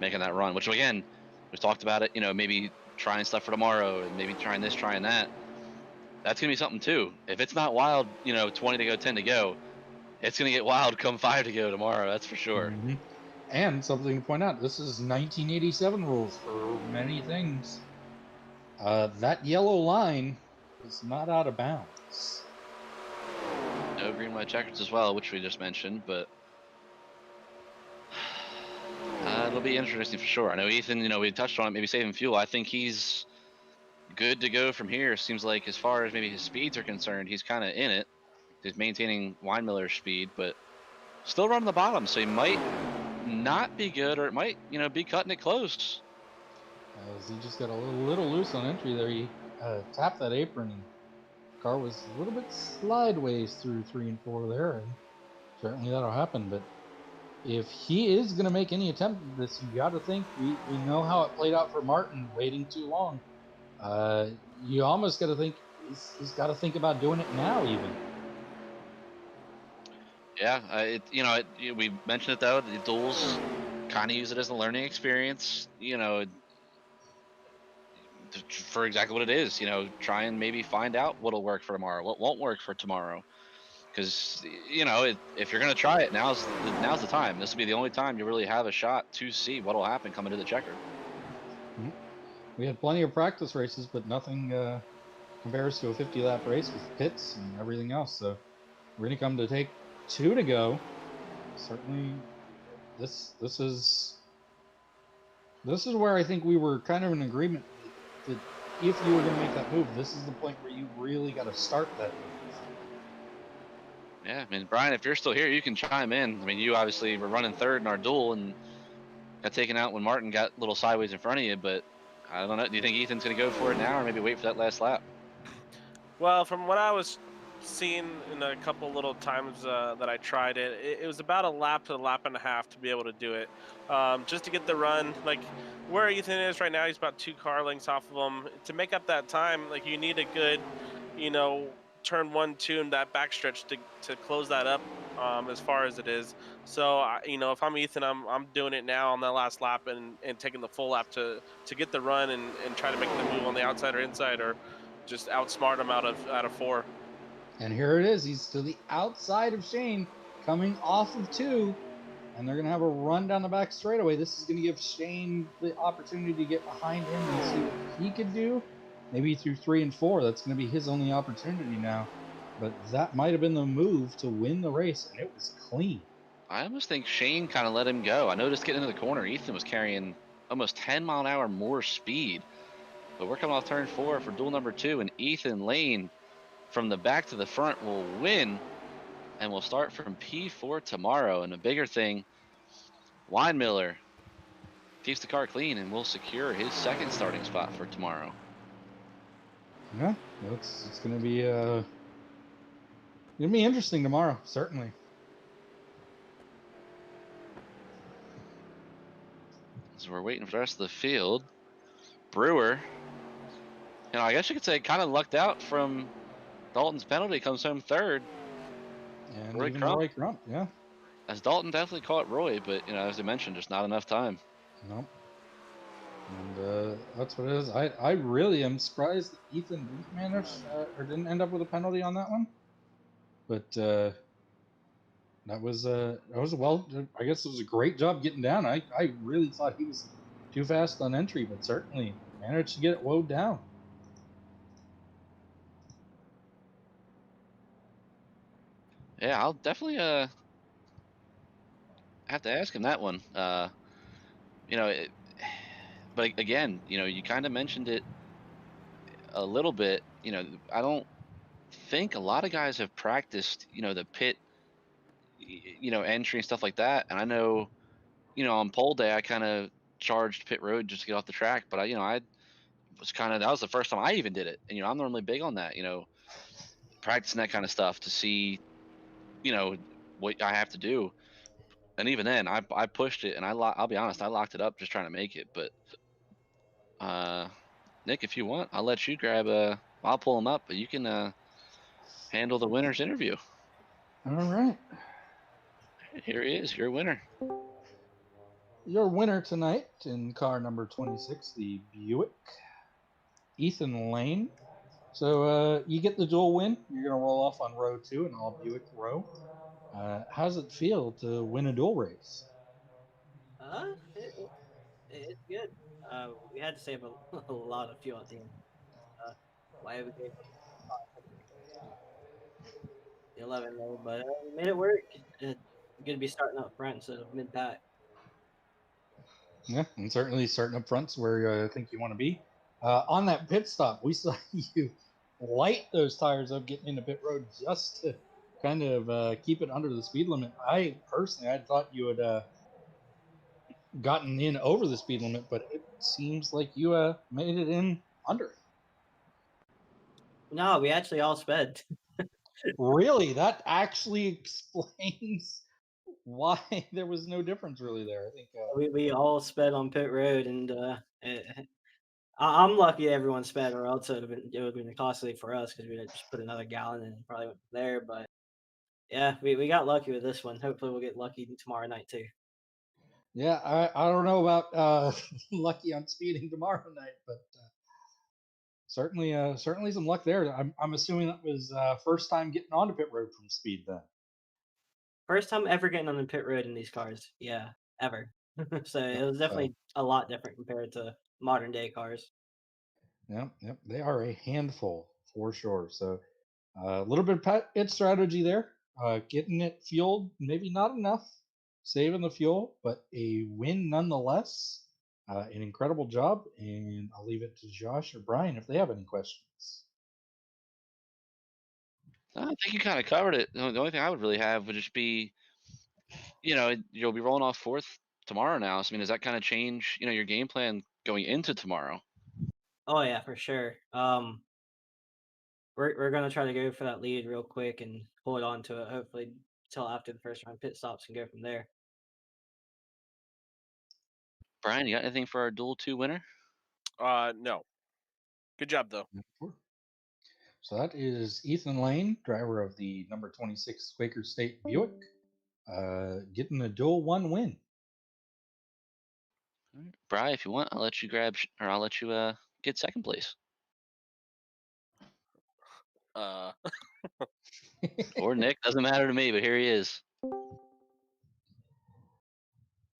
making that run. Which again, we've talked about it. Maybe trying stuff for tomorrow, and maybe trying this, trying that. That's gonna be something too. If it's not wild, 20 to go, 10 to go, it's gonna get wild come 5 to go tomorrow. That's for sure. Mm-hmm. And something to point out: this is 1987 rules for many things. That yellow line is not out of bounds. No green white checkers as well, which we just mentioned, but it'll be interesting for sure. I know Ethan, we touched on it, maybe saving fuel. I think he's good to go from here. Seems like as far as maybe his speeds are concerned, he's kind of in it. He's maintaining Weinmiller's speed, but still running the bottom, so he might not be good, or it might, be cutting it close. As he just got a little loose on entry there, he tapped that apron, and the car was a little bit slideways through 3 and 4 there, and certainly that'll happen. But if he is going to make any attempt at this, you got to think we know how it played out for Martin waiting too long. You almost got to think he's got to think about doing it now, even. Yeah, we mentioned it though. The duels kind of use it as a learning experience. For exactly what it is. Try and maybe find out what'll work for tomorrow, what won't work for tomorrow. Because if you're gonna try it, now's the time. This will be the only time you really have a shot to see what'll happen coming to the checker. We had plenty of practice races, but nothing compares to a 50-lap race with pits and everything else. So we're gonna come to take 2 to go. Certainly, this is where I think we were kind of in agreement that if you were going to make that move, this is the point where you really got to start that move. Yeah, I mean, Brian, if you're still here, you can chime in. I mean, you obviously were running third in our duel and got taken out when Martin got a little sideways in front of you. But I don't know. Do you think Ethan's gonna go for it now, or maybe wait for that last lap? Well, from what I was seeing in a couple little times that I tried it was about a lap to a lap and a half to be able to do it. Just to get the run, like where Ethan is right now, he's about 2 car lengths off of him. To make up that time, like you need a good, turn 1, 2, and that backstretch to close that up. As far as it is, so if I'm Ethan, I'm doing it now on that last lap and taking the full lap to get the run and try to make the move on the outside or inside or just outsmart him out of 4. And here it is. He's to the outside of Shane, coming off of 2, and they're going to have a run down the back straightaway. This is going to give Shane the opportunity to get behind him and see what he could do. Maybe through 3 and 4, that's going to be his only opportunity now. But that might have been the move to win the race, and it was clean. I almost think Shane kind of let him go. I noticed getting into the corner, Ethan was carrying almost 10-mile-an-hour more speed. But we're coming off turn 4 for duel number 2, and Ethan Lane from the back to the front will win, and we'll start from P4 tomorrow. And a bigger thing, Weinmiller keeps the car clean and will secure his second starting spot for tomorrow. Yeah, it's going to be interesting tomorrow, certainly. So we're waiting for the rest of the field. Brewer, I guess you could say kind of lucked out from Dalton's penalty, comes home third. And Roy Crump, yeah. As Dalton definitely caught Roy, but as I mentioned, just not enough time. Nope. And that's what it is. I really am surprised that Ethan didn't manage or didn't end up with a penalty on that one. But that was well. I guess it was a great job getting down. I really thought he was too fast on entry, but certainly managed to get it woed down. Yeah, I'll definitely have to ask him that one. But again, you kind of mentioned it a little bit. I don't think a lot of guys have practiced, the pit, entry and stuff like that. And I know, on pole day, I kind of charged pit road just to get off the track. But I was the first time I even did it. And I'm normally big on that. practicing that kind of stuff to see, what I have to do. And even then, I pushed it, and I'll be honest, I locked it up just trying to make it. But Nick, if you want, I'll let you grab I'll pull him up, but you can handle the winner's interview. All right. Here he is, your winner. Your winner tonight in car number 26, the Buick, Ethan Lane. So you get the dual win. You're going to roll off on row 2 in all Buick row. How does it feel to win a dual race? It's good. We had to save a lot of fuel at the end. Why we gave the 11 low, but we made it work. It's good to be starting up front instead of mid pack. Yeah, and certainly starting up front's where I think you want to be. On that pit stop, we saw you light those tires up getting into pit road just to kind of keep it under the speed limit. I thought you had gotten in over the speed limit, but it seems like you made it in under it. No, we actually all sped. Really? That actually explains why there was no difference really there. I think We all sped on pit road, and I'm lucky everyone sped, or else it would have been costly for us because we'd just put another gallon and probably went there. But yeah, we got lucky with this one. Hopefully, we'll get lucky tomorrow night too. yeah, I don't know about lucky on speeding tomorrow night, but certainly some luck there. I'm assuming that was first time getting onto pit road from speed then. First time ever getting on the pit road in these cars. Yeah, ever. So it was definitely a lot different compared to modern day cars. Yep, they are a handful for sure. So a little bit of pit strategy there, getting it fueled, maybe not enough, saving the fuel, but a win nonetheless. An incredible job, and I'll leave it to Josh or Brian if they have any questions. I think you kind of covered it. The only thing I would really have would just be, you'll be rolling off fourth tomorrow now. So, I mean, does that kind of change, your game plan going into tomorrow? Oh yeah, for sure. We're gonna try to go for that lead real quick and hold on to it. Hopefully, till after the first round pit stops and go from there. Brian, you got anything for our Duel 2 winner? No. Good job though. So that is Ethan Lane, driver of the number 26 Quaker State Buick, getting a dual 1 win. All right. Brian, if you want, I'll let you I'll let you get second place. Or Nick, doesn't matter to me, but here he is.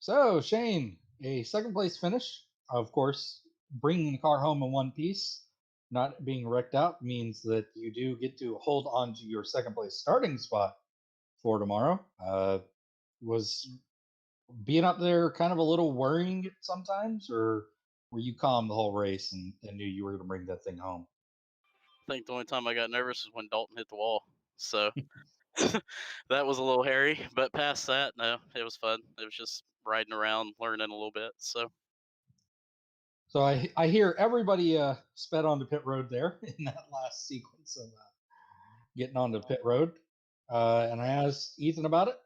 So Shane, a second place finish. Of course, bringing the car home in one piece, not being wrecked out, means that you do get to hold on to your second place starting spot for tomorrow. Was being up there kind of a little worrying sometimes, or were you calm the whole race and knew you were going to bring that thing home? I think the only time I got nervous was when Dalton hit the wall. So that was a little hairy. But past that, no, it was fun. It was just riding around, learning a little bit. So I hear everybody sped onto pit road there in that last sequence of getting onto pit road. And I asked Ethan about it.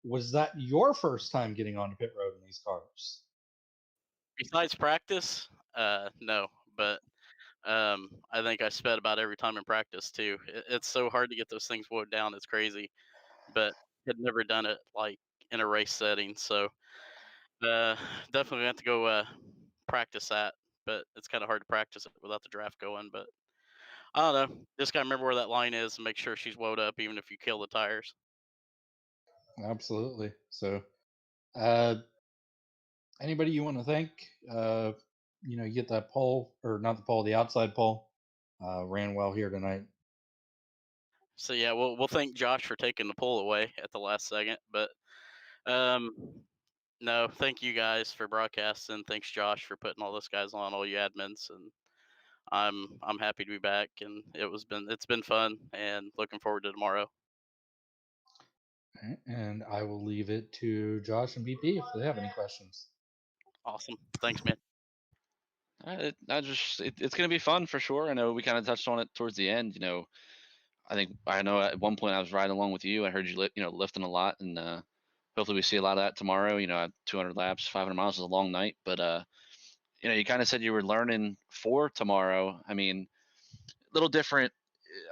Was that your first time getting onto pit road in these cars? besides practice, no. But I think I sped about every time in practice too. It's so hard to get those things wound down. It's crazy. But had never done it like in a race setting. So definitely have to go practice that. But it's kind of hard to practice it without the draft going. But I don't know. Just gotta remember where that line is and make sure she's wound up, even if you kill the tires. Absolutely. So, anybody you want to thank? You get that pole, or not the pole, the outside pole. Ran well here tonight. So yeah, we'll thank Josh for taking the pull away at the last second. But um, no, thank you guys for broadcasting. Thanks Josh for putting all those guys on, all you admins, and I'm happy to be back. And it's been fun, and looking forward to tomorrow. All right, and I will leave it to Josh and BP if they have any questions. Awesome, thanks, man. It's going to be fun for sure. I know we kind of touched on it towards the end. I know at one point I was riding along with you. I heard you lifting a lot, and hopefully we see a lot of that tomorrow. 200 laps, 500 miles is a long night, but you kind of said you were learning for tomorrow. I mean, little different,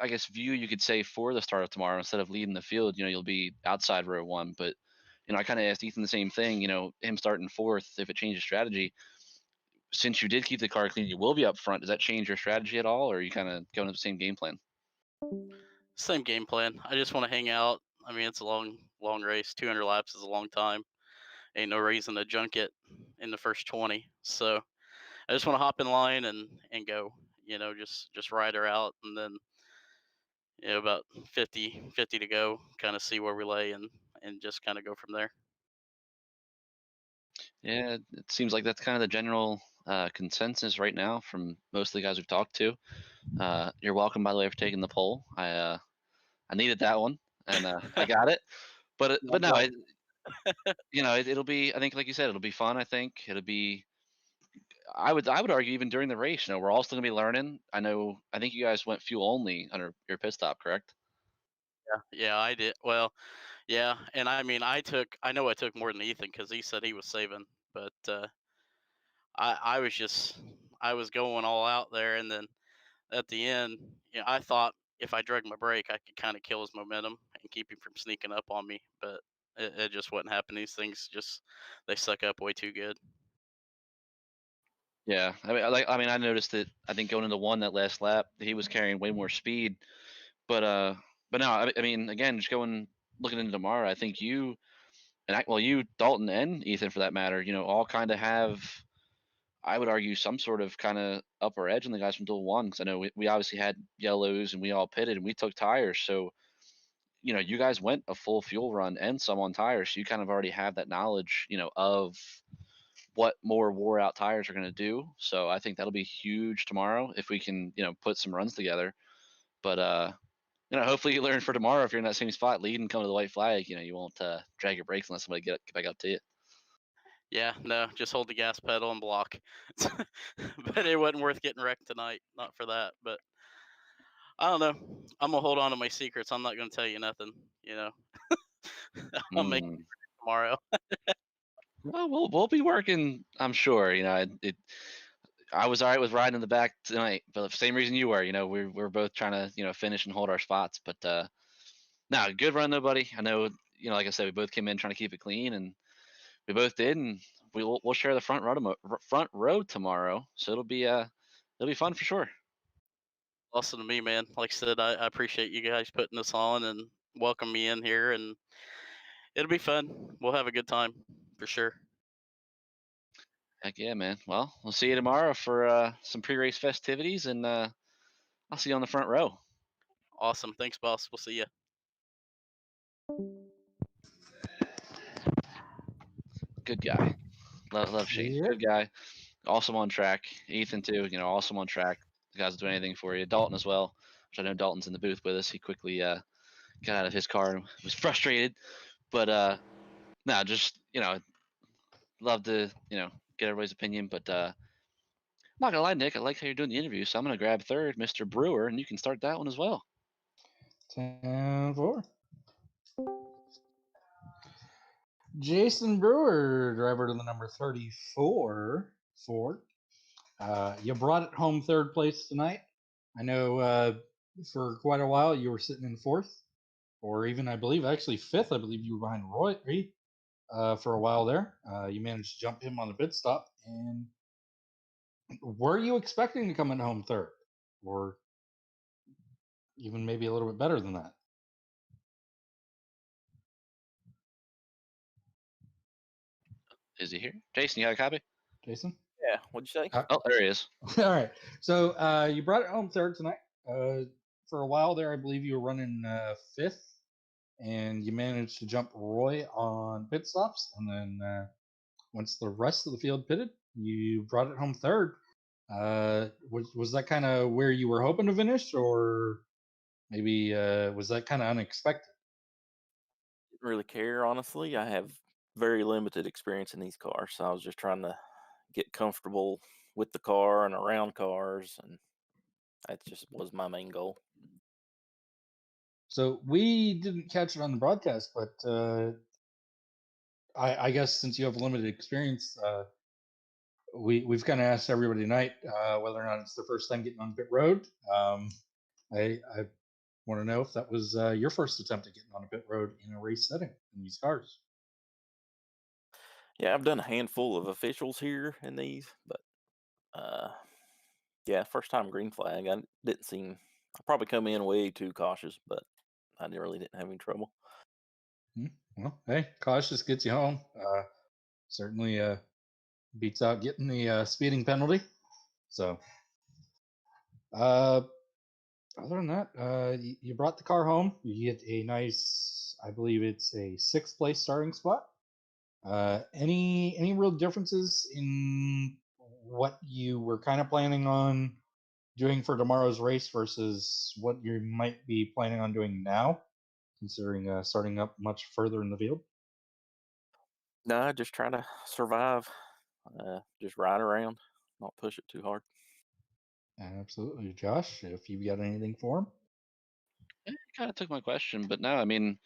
I guess, view you could say for the start of tomorrow. Instead of leading the field, you'll be outside row one. But I kind of asked Ethan the same thing. Him starting fourth, if it changes strategy, since you did keep the car clean, you will be up front. Does that change your strategy at all, or are you kind of going to the same game plan? Same game plan. I just want to hang out. I mean, it's a long race. 200 laps is a long time. Ain't no reason to junk it in the first 20. So I just want to hop in line and go. Just ride her out, and then about 50 to go. Kind of see where we lay and just kind of go from there. Yeah, it seems like that's kind of the general consensus right now from most of the guys we've talked to. You're welcome, by the way, for taking the poll. I needed that one, and I got it. But no, it'll be. I think, like you said, it'll be fun. I think it'll be. I would argue even during the race, we're all still gonna be learning. I think you guys went fuel only under your pit stop, correct? Yeah, I did. Well, yeah, and I mean, I know I took more than Ethan because he said he was saving, but I was I was going all out there, and then at the end, I thought if I drug my brake, I could kind of kill his momentum and keep him from sneaking up on me, but it just wouldn't happen. These things they suck up way too good. Yeah, I noticed that. I think going into that last lap, he was carrying way more speed. But no, I mean, again, just looking into tomorrow, I think you, Dalton, and Ethan, for that matter, all kind of have, I would argue, some sort of kind of upper edge on the guys from Duel One. Because I know we obviously had yellows and we all pitted and we took tires, so you guys went a full fuel run and some on tires, so you kind of already have that knowledge, of what more wore out tires are going to do. So I think that'll be huge tomorrow if we can, put some runs together. But hopefully you learn for tomorrow. If you're in that same spot, lead and come to the white flag, you won't drag your brakes unless somebody get back up to you. Yeah, no, just hold the gas pedal and block. But it wasn't worth getting wrecked tonight, not for that. But I don't know. I'm gonna hold on to my secrets. I'm not gonna tell you nothing. I'll make Mm. it tomorrow. Well, we'll be working. I'm sure. I was all right with riding in the back tonight, but the same reason you were. We're both trying to finish and hold our spots. But no, good run, though, buddy. I know. Like I said, we both came in trying to keep it clean, and we both did, and we'll share the front row tomorrow. So it'll be fun for sure. Awesome to me, man. Like I said, I appreciate you guys putting this on and welcome me in here, and it'll be fun. We'll have a good time for sure. Heck yeah, man. Well, we'll see you tomorrow for some pre-race festivities, and I'll see you on the front row. Awesome. Thanks, boss. We'll see you. Good guy. Love Shane. Yep. Good guy. Awesome on track. Ethan too. Awesome on track. The guys will do anything for you. Dalton as well. Which I know Dalton's in the booth with us. He quickly got out of his car and was frustrated, but no, just love to get everybody's opinion. But I'm not gonna lie, Nick. I like how you're doing the interview, so I'm gonna grab third, Mr. Brewer, and you can start that one as well. 10-4. Jason Brewer, driver to the number 34 Ford. You brought it home third place tonight. I know for quite a while you were sitting in fourth, or even I believe actually fifth. I believe you were behind Roy for a while there. You managed to jump him on the pit stop. And were you expecting to come in home third, or even maybe a little bit better than that? Is he here? Jason, you got a copy? Jason? Yeah, what'd you say? Oh, there he is. All right. So you brought it home third tonight. For a while there, I believe you were running fifth, and you managed to jump Roy on pit stops. And then once the rest of the field pitted, you brought it home third. Was that kind of where you were hoping to finish, or maybe was that kind of unexpected? Didn't really care, honestly. I have very limited experience in these cars, so I was just trying to get comfortable with the car and around cars, and that just was my main goal. So we didn't catch it on the broadcast, but I guess since you have limited experience, we've kind of asked everybody tonight whether or not it's their first time getting on pit road. I want to know if that was your first attempt at getting on a pit road in a race setting in these cars. Yeah, I've done a handful of officials here in these, but yeah, first time green flag. I probably come in way too cautious, but I really didn't have any trouble. Well, hey, cautious gets you home. Certainly beats out getting the speeding penalty. So, other than that, you brought the car home. You get a nice, I believe it's a 6th place starting spot. Any real differences in what you were kind of planning on doing for tomorrow's race versus what you might be planning on doing now, considering starting up much further in the field? No, I just try to survive. Just ride around, not push it too hard. Absolutely, Josh. If you've got anything for him. You kind of took my question, but no, I mean,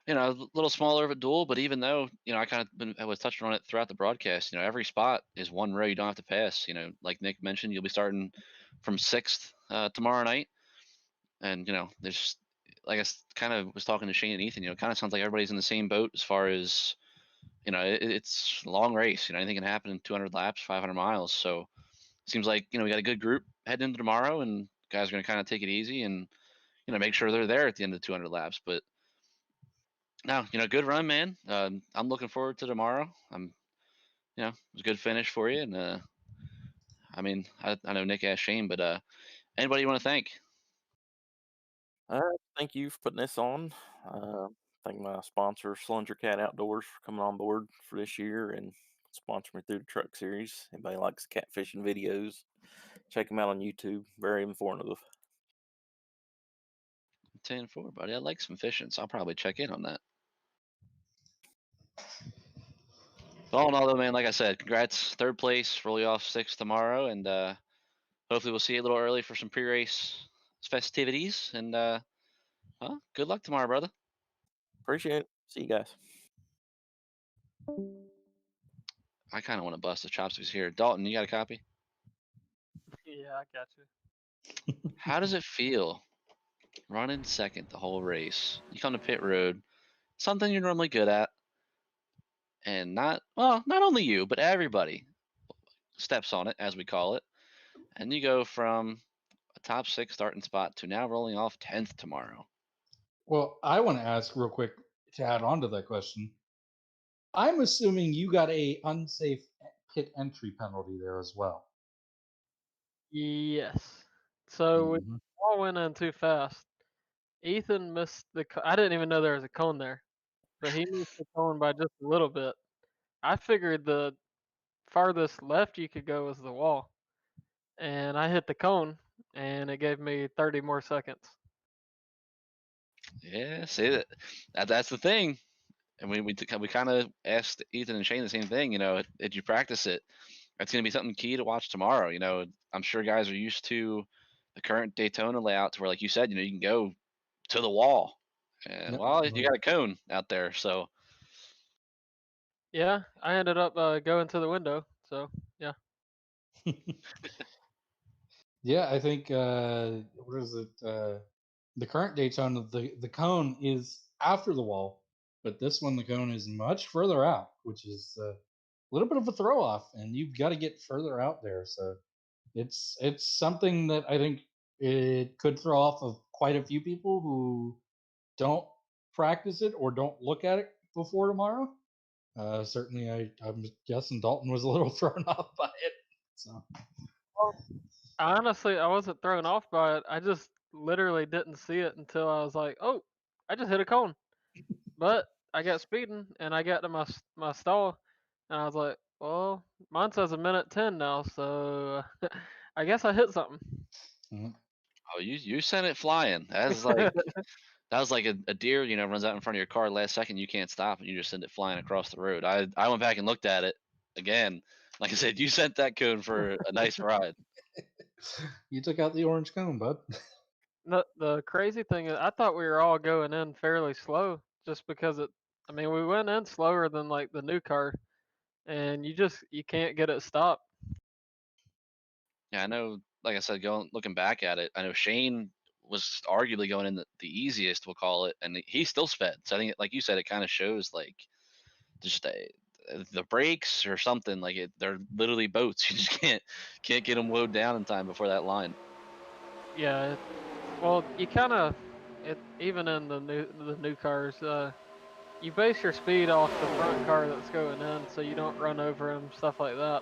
a little smaller of a duel, but even though, I was touching on it throughout the broadcast, every spot is one row you don't have to pass. Like Nick mentioned, you'll be starting from 6th tomorrow night. And, there's, like I kind of was talking to Shane and Ethan, it kind of sounds like everybody's in the same boat as far as, it's a long race. Anything can happen in 200 laps, 500 miles. So it seems like, we got a good group heading into tomorrow, and guys are going to kind of take it easy and, make sure they're there at the end of the 200 laps. But no, good run, man. I'm looking forward to tomorrow. It was a good finish for you. And, I mean, I know Nick asked Shane, but anybody you want to thank? Thank you for putting this on. Thank my sponsor, Slunger Cat Outdoors, for coming on board for this year and sponsoring me through the truck series. Anybody likes catfishing videos, check them out on YouTube. Very informative. 10-4, buddy. I like some fishing, so I'll probably check in on that. All in all, though, man, like I said, congrats, 3rd place, roll you off 6th tomorrow, and hopefully we'll see you a little early for some pre-race festivities. And good luck tomorrow, brother. Appreciate it. See you guys. I kind of want to bust the chopsticks here. Dalton, you got a copy? Yeah, I got you. How does it feel running 2nd the whole race? You come to pit road, something you're normally good at, and not only you, but everybody steps on it, as we call it, and you go from a top 6 starting spot to now rolling off 10th tomorrow. Well, I want to ask real quick to add on to that question. I'm assuming you got a unsafe pit entry penalty there as well. Yes. So we Mhm. all went in too fast. Ethan missed I didn't even know there was a cone there, but he missed the cone by just a little bit. I figured the farthest left you could go was the wall, and I hit the cone, and it gave me 30 more seconds. Yeah, see that's the thing. And we kind of asked Ethan and Shane the same thing. Did you practice it? That's going to be something key to watch tomorrow. I'm sure guys are used to the current Daytona layout to where, like you said, you can go to the wall. And, Yep. well, you got a cone out there. So, Yeah, I ended up going to the window. So yeah. Yeah, I think what is it? The current Daytona, the cone is after the wall, but this one the cone is much further out, which is a little bit of a throw off, and you've got to get further out there. So it's something that I think it could throw off of quite a few people who don't practice it or don't look at it before tomorrow. Certainly, I'm guessing Dalton was a little thrown off by it. So. Well, honestly, I wasn't thrown off by it. I just literally didn't see it until I was like, "Oh, I just hit a cone." But I got speeding, and I got to my stall, and I was like, "Well, mine says 1:10 now, so I guess I hit something." Mhm. oh, you sent it flying. That was like a deer, runs out in front of your car last second. You can't stop, and you just send it flying across the road. I went back and looked at it again. Like I said, you sent that cone for a nice ride. You took out the orange cone, bud. The crazy thing is, I thought we were all going in fairly slow, just because it. I mean, we went in slower than like the new car, and you can't get it stopped. Yeah, I know. Like I said, looking back at it, I know Shane was arguably going in the easiest, we'll call it, and he still sped. So I think, like you said, it kind of shows like just the brakes or something. Like they're literally boats. You just can't get them load down in time before that line. Yeah. Well, you kind of even in the new cars, you base your speed off the front car that's going in, so you don't run over him, stuff like that.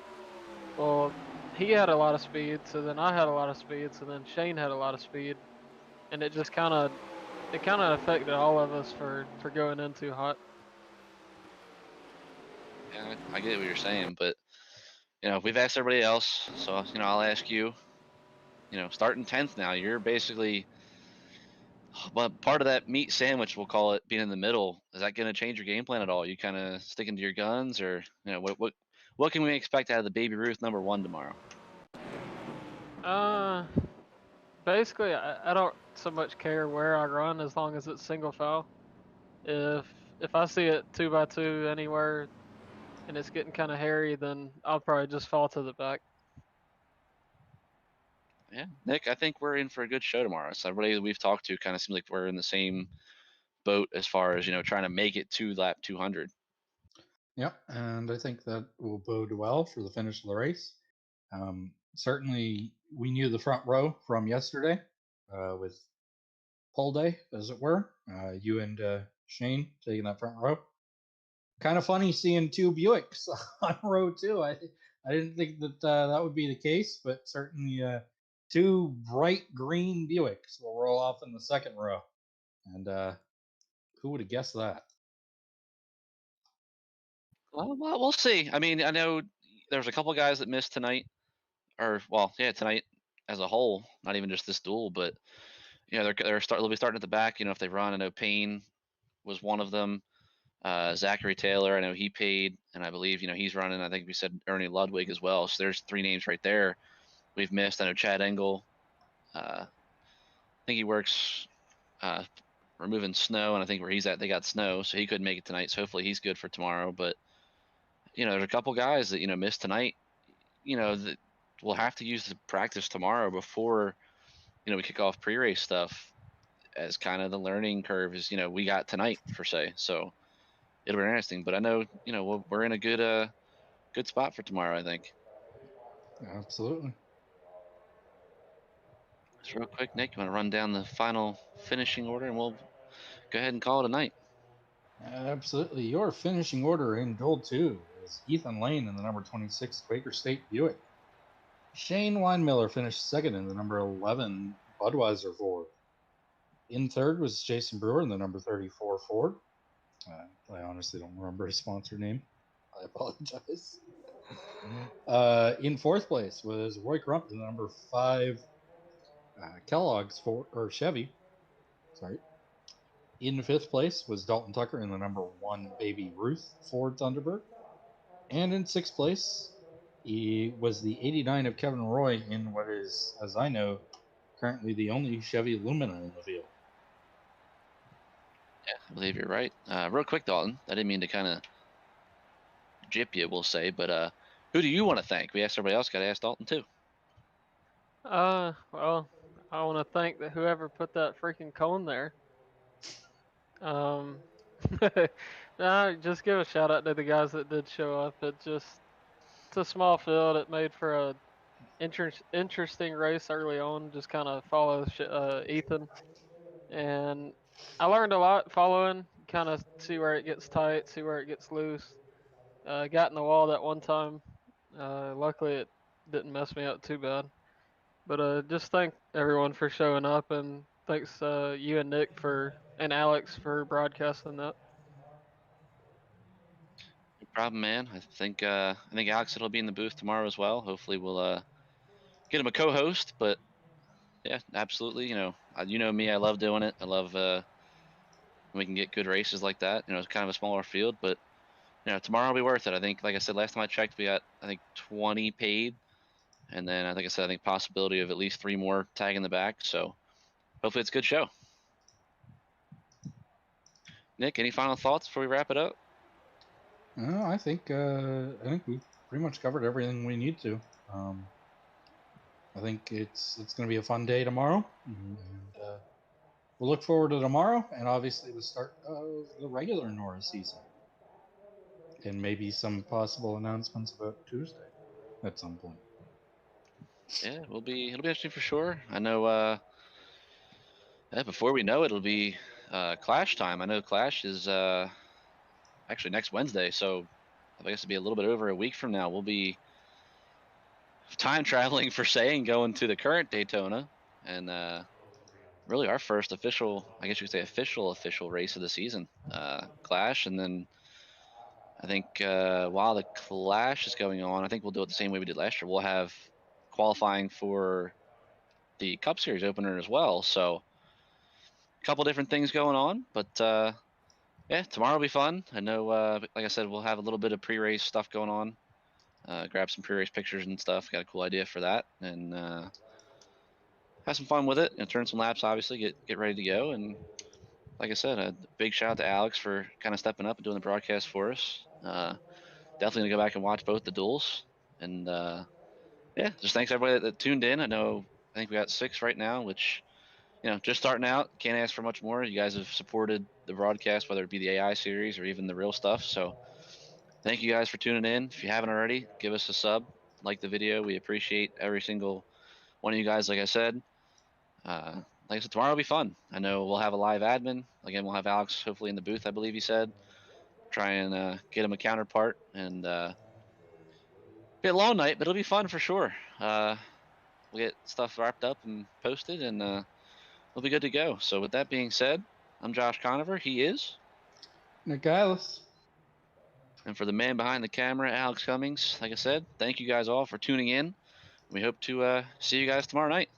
Well, he had a lot of speed, so then I had a lot of speed, so then Shane had a lot of speed, and it kind of affected all of us for going in too hot. Yeah, I get what you're saying, but we've asked everybody else, so I'll ask you. Starting 10th now, you're basically, but part of that meat sandwich, we'll call it, being in the middle. Is that going to change your game plan at all? You kind of sticking to your guns, or what can we expect out of the Baby Ruth #1 tomorrow? Uh, Basically, I don't so much care where I run as long as it's single file. If if I see it 2x2 anywhere and it's getting kind of hairy, then I'll probably just fall to the back. Yeah, Nick, I think we're in for a good show tomorrow. So everybody that we've talked to kind of seems like we're in the same boat as far as trying to make it to lap 200. Yep, and I think that will bode well for the finish of the race. Certainly, we knew the front row from yesterday with pole day, as it were. You and Shane taking that front row. Kind of funny seeing two Buicks on row two. I didn't think that that would be the case, but certainly two bright green Buicks will roll off in the second row. And who would have guessed that? Well, we'll see. I mean, I know there was a couple guys that missed tonight, or well, yeah, tonight as a whole, not even just this duel, but they'll be starting at the back. If they run, I know Payne was one of them. Zachary Taylor, I know he paid, and I believe he's running. I think we said Ernie Ludwig as well. So there's three names right there we've missed. I know Chad Engel. I think he works removing snow, and I think where he's at, they got snow, so he couldn't make it tonight. So hopefully he's good for tomorrow. But there's a couple guys that missed tonight. That we'll have to use the practice tomorrow before we kick off pre-race stuff as kind of the learning curve is we got tonight per se. So it'll be interesting. But I know we're in a good spot for tomorrow, I think. Absolutely. Just real quick, Nick, you want to run down the final finishing order, and we'll go ahead and call it a night. Absolutely. Your finishing order in Duel 2 is Ethan Lane in the number 26 Quaker State Buick. Shane Weinmiller finished second in the number 11 Budweiser Ford. In third was Jason Brewer in the number 34 Ford. I honestly don't remember his sponsor name. I apologize. In fourth place was Roy Crump in the number 5 Kellogg's Ford, or Chevy. Sorry. In fifth place was Dalton Tucker in the number 1 Baby Ruth Ford Thunderbird. And in sixth place, he was the 89 of Kevin Roy in what is, as I know, currently the only Chevy Lumina in the field. Yeah, I believe you're right. Real quick, Dalton, I didn't mean to kind of jip you, we'll say, but who do you want to thank? We asked everybody else, got to ask Dalton too. Well, I want to thank whoever put that freaking cone there. Just give a shout out to the guys that did show up. It's a small field. It made for a interesting race early on. Just kind of follow Ethan, and I learned a lot following. Kind of see where it gets tight, see where it gets loose. Got in the wall that one time. Luckily, it didn't mess me up too bad. But just thank everyone for showing up, and thanks you and Nick and Alex for broadcasting that. No problem, man. I think Alex will be in the booth tomorrow as well. Hopefully, we'll get him a co-host. But yeah, absolutely. You know me. I love doing it. I love when we can get good races like that. It's kind of a smaller field, but tomorrow will be worth it. I think, like I said, last time I checked, we got 20 paid, and then I think possibility of at least 3 more tagging the back. So hopefully it's a good show. Nick, any final thoughts before we wrap it up? No, I think we've pretty much covered everything we need to. I think it's going to be a fun day tomorrow, and we'll look forward to tomorrow, and obviously the start of the regular NORA season, and maybe some possible announcements about Tuesday at some point. Yeah, it'll be interesting for sure. I know. Before we know it, it'll be Clash time. I know Clash is actually next Wednesday, so I guess it'll be a little bit over a week from now. We'll be time traveling for saying going to the current Daytona, and really our first official, I guess you could say official race of the season, Clash. And then I think while the Clash is going on, I think we'll do it the same way we did last year. We'll have qualifying for the Cup Series opener as well. So a couple different things going on, but yeah, tomorrow will be fun. I know, like I said, we'll have a little bit of pre-race stuff going on. Grab some pre-race pictures and stuff. Got a cool idea for that, and have some fun with it. And turn some laps, obviously. Get ready to go. And like I said, a big shout out to Alex for kind of stepping up and doing the broadcast for us. Definitely gonna go back and watch both the duels. And yeah, just thanks everybody that tuned in. I think we got 6 right now, which just starting out. Can't ask for much more. You guys have supported the broadcast, whether it be the AI series or even the real stuff. So thank you guys for tuning in. If you haven't already, give us a sub, like the video. We appreciate every single one of you guys. Like I said, tomorrow will be fun. I know we'll have a live admin. Again, we'll have Alex hopefully in the booth, I believe he said. Try and get him a counterpart, and be a long night, but it'll be fun for sure. We'll get stuff wrapped up and posted, and we'll be good to go. So with that being said, I'm Josh Conover. He is Nick Gillis. And for the man behind the camera, Alex Cummings, like I said, thank you guys all for tuning in. We hope to see you guys tomorrow night.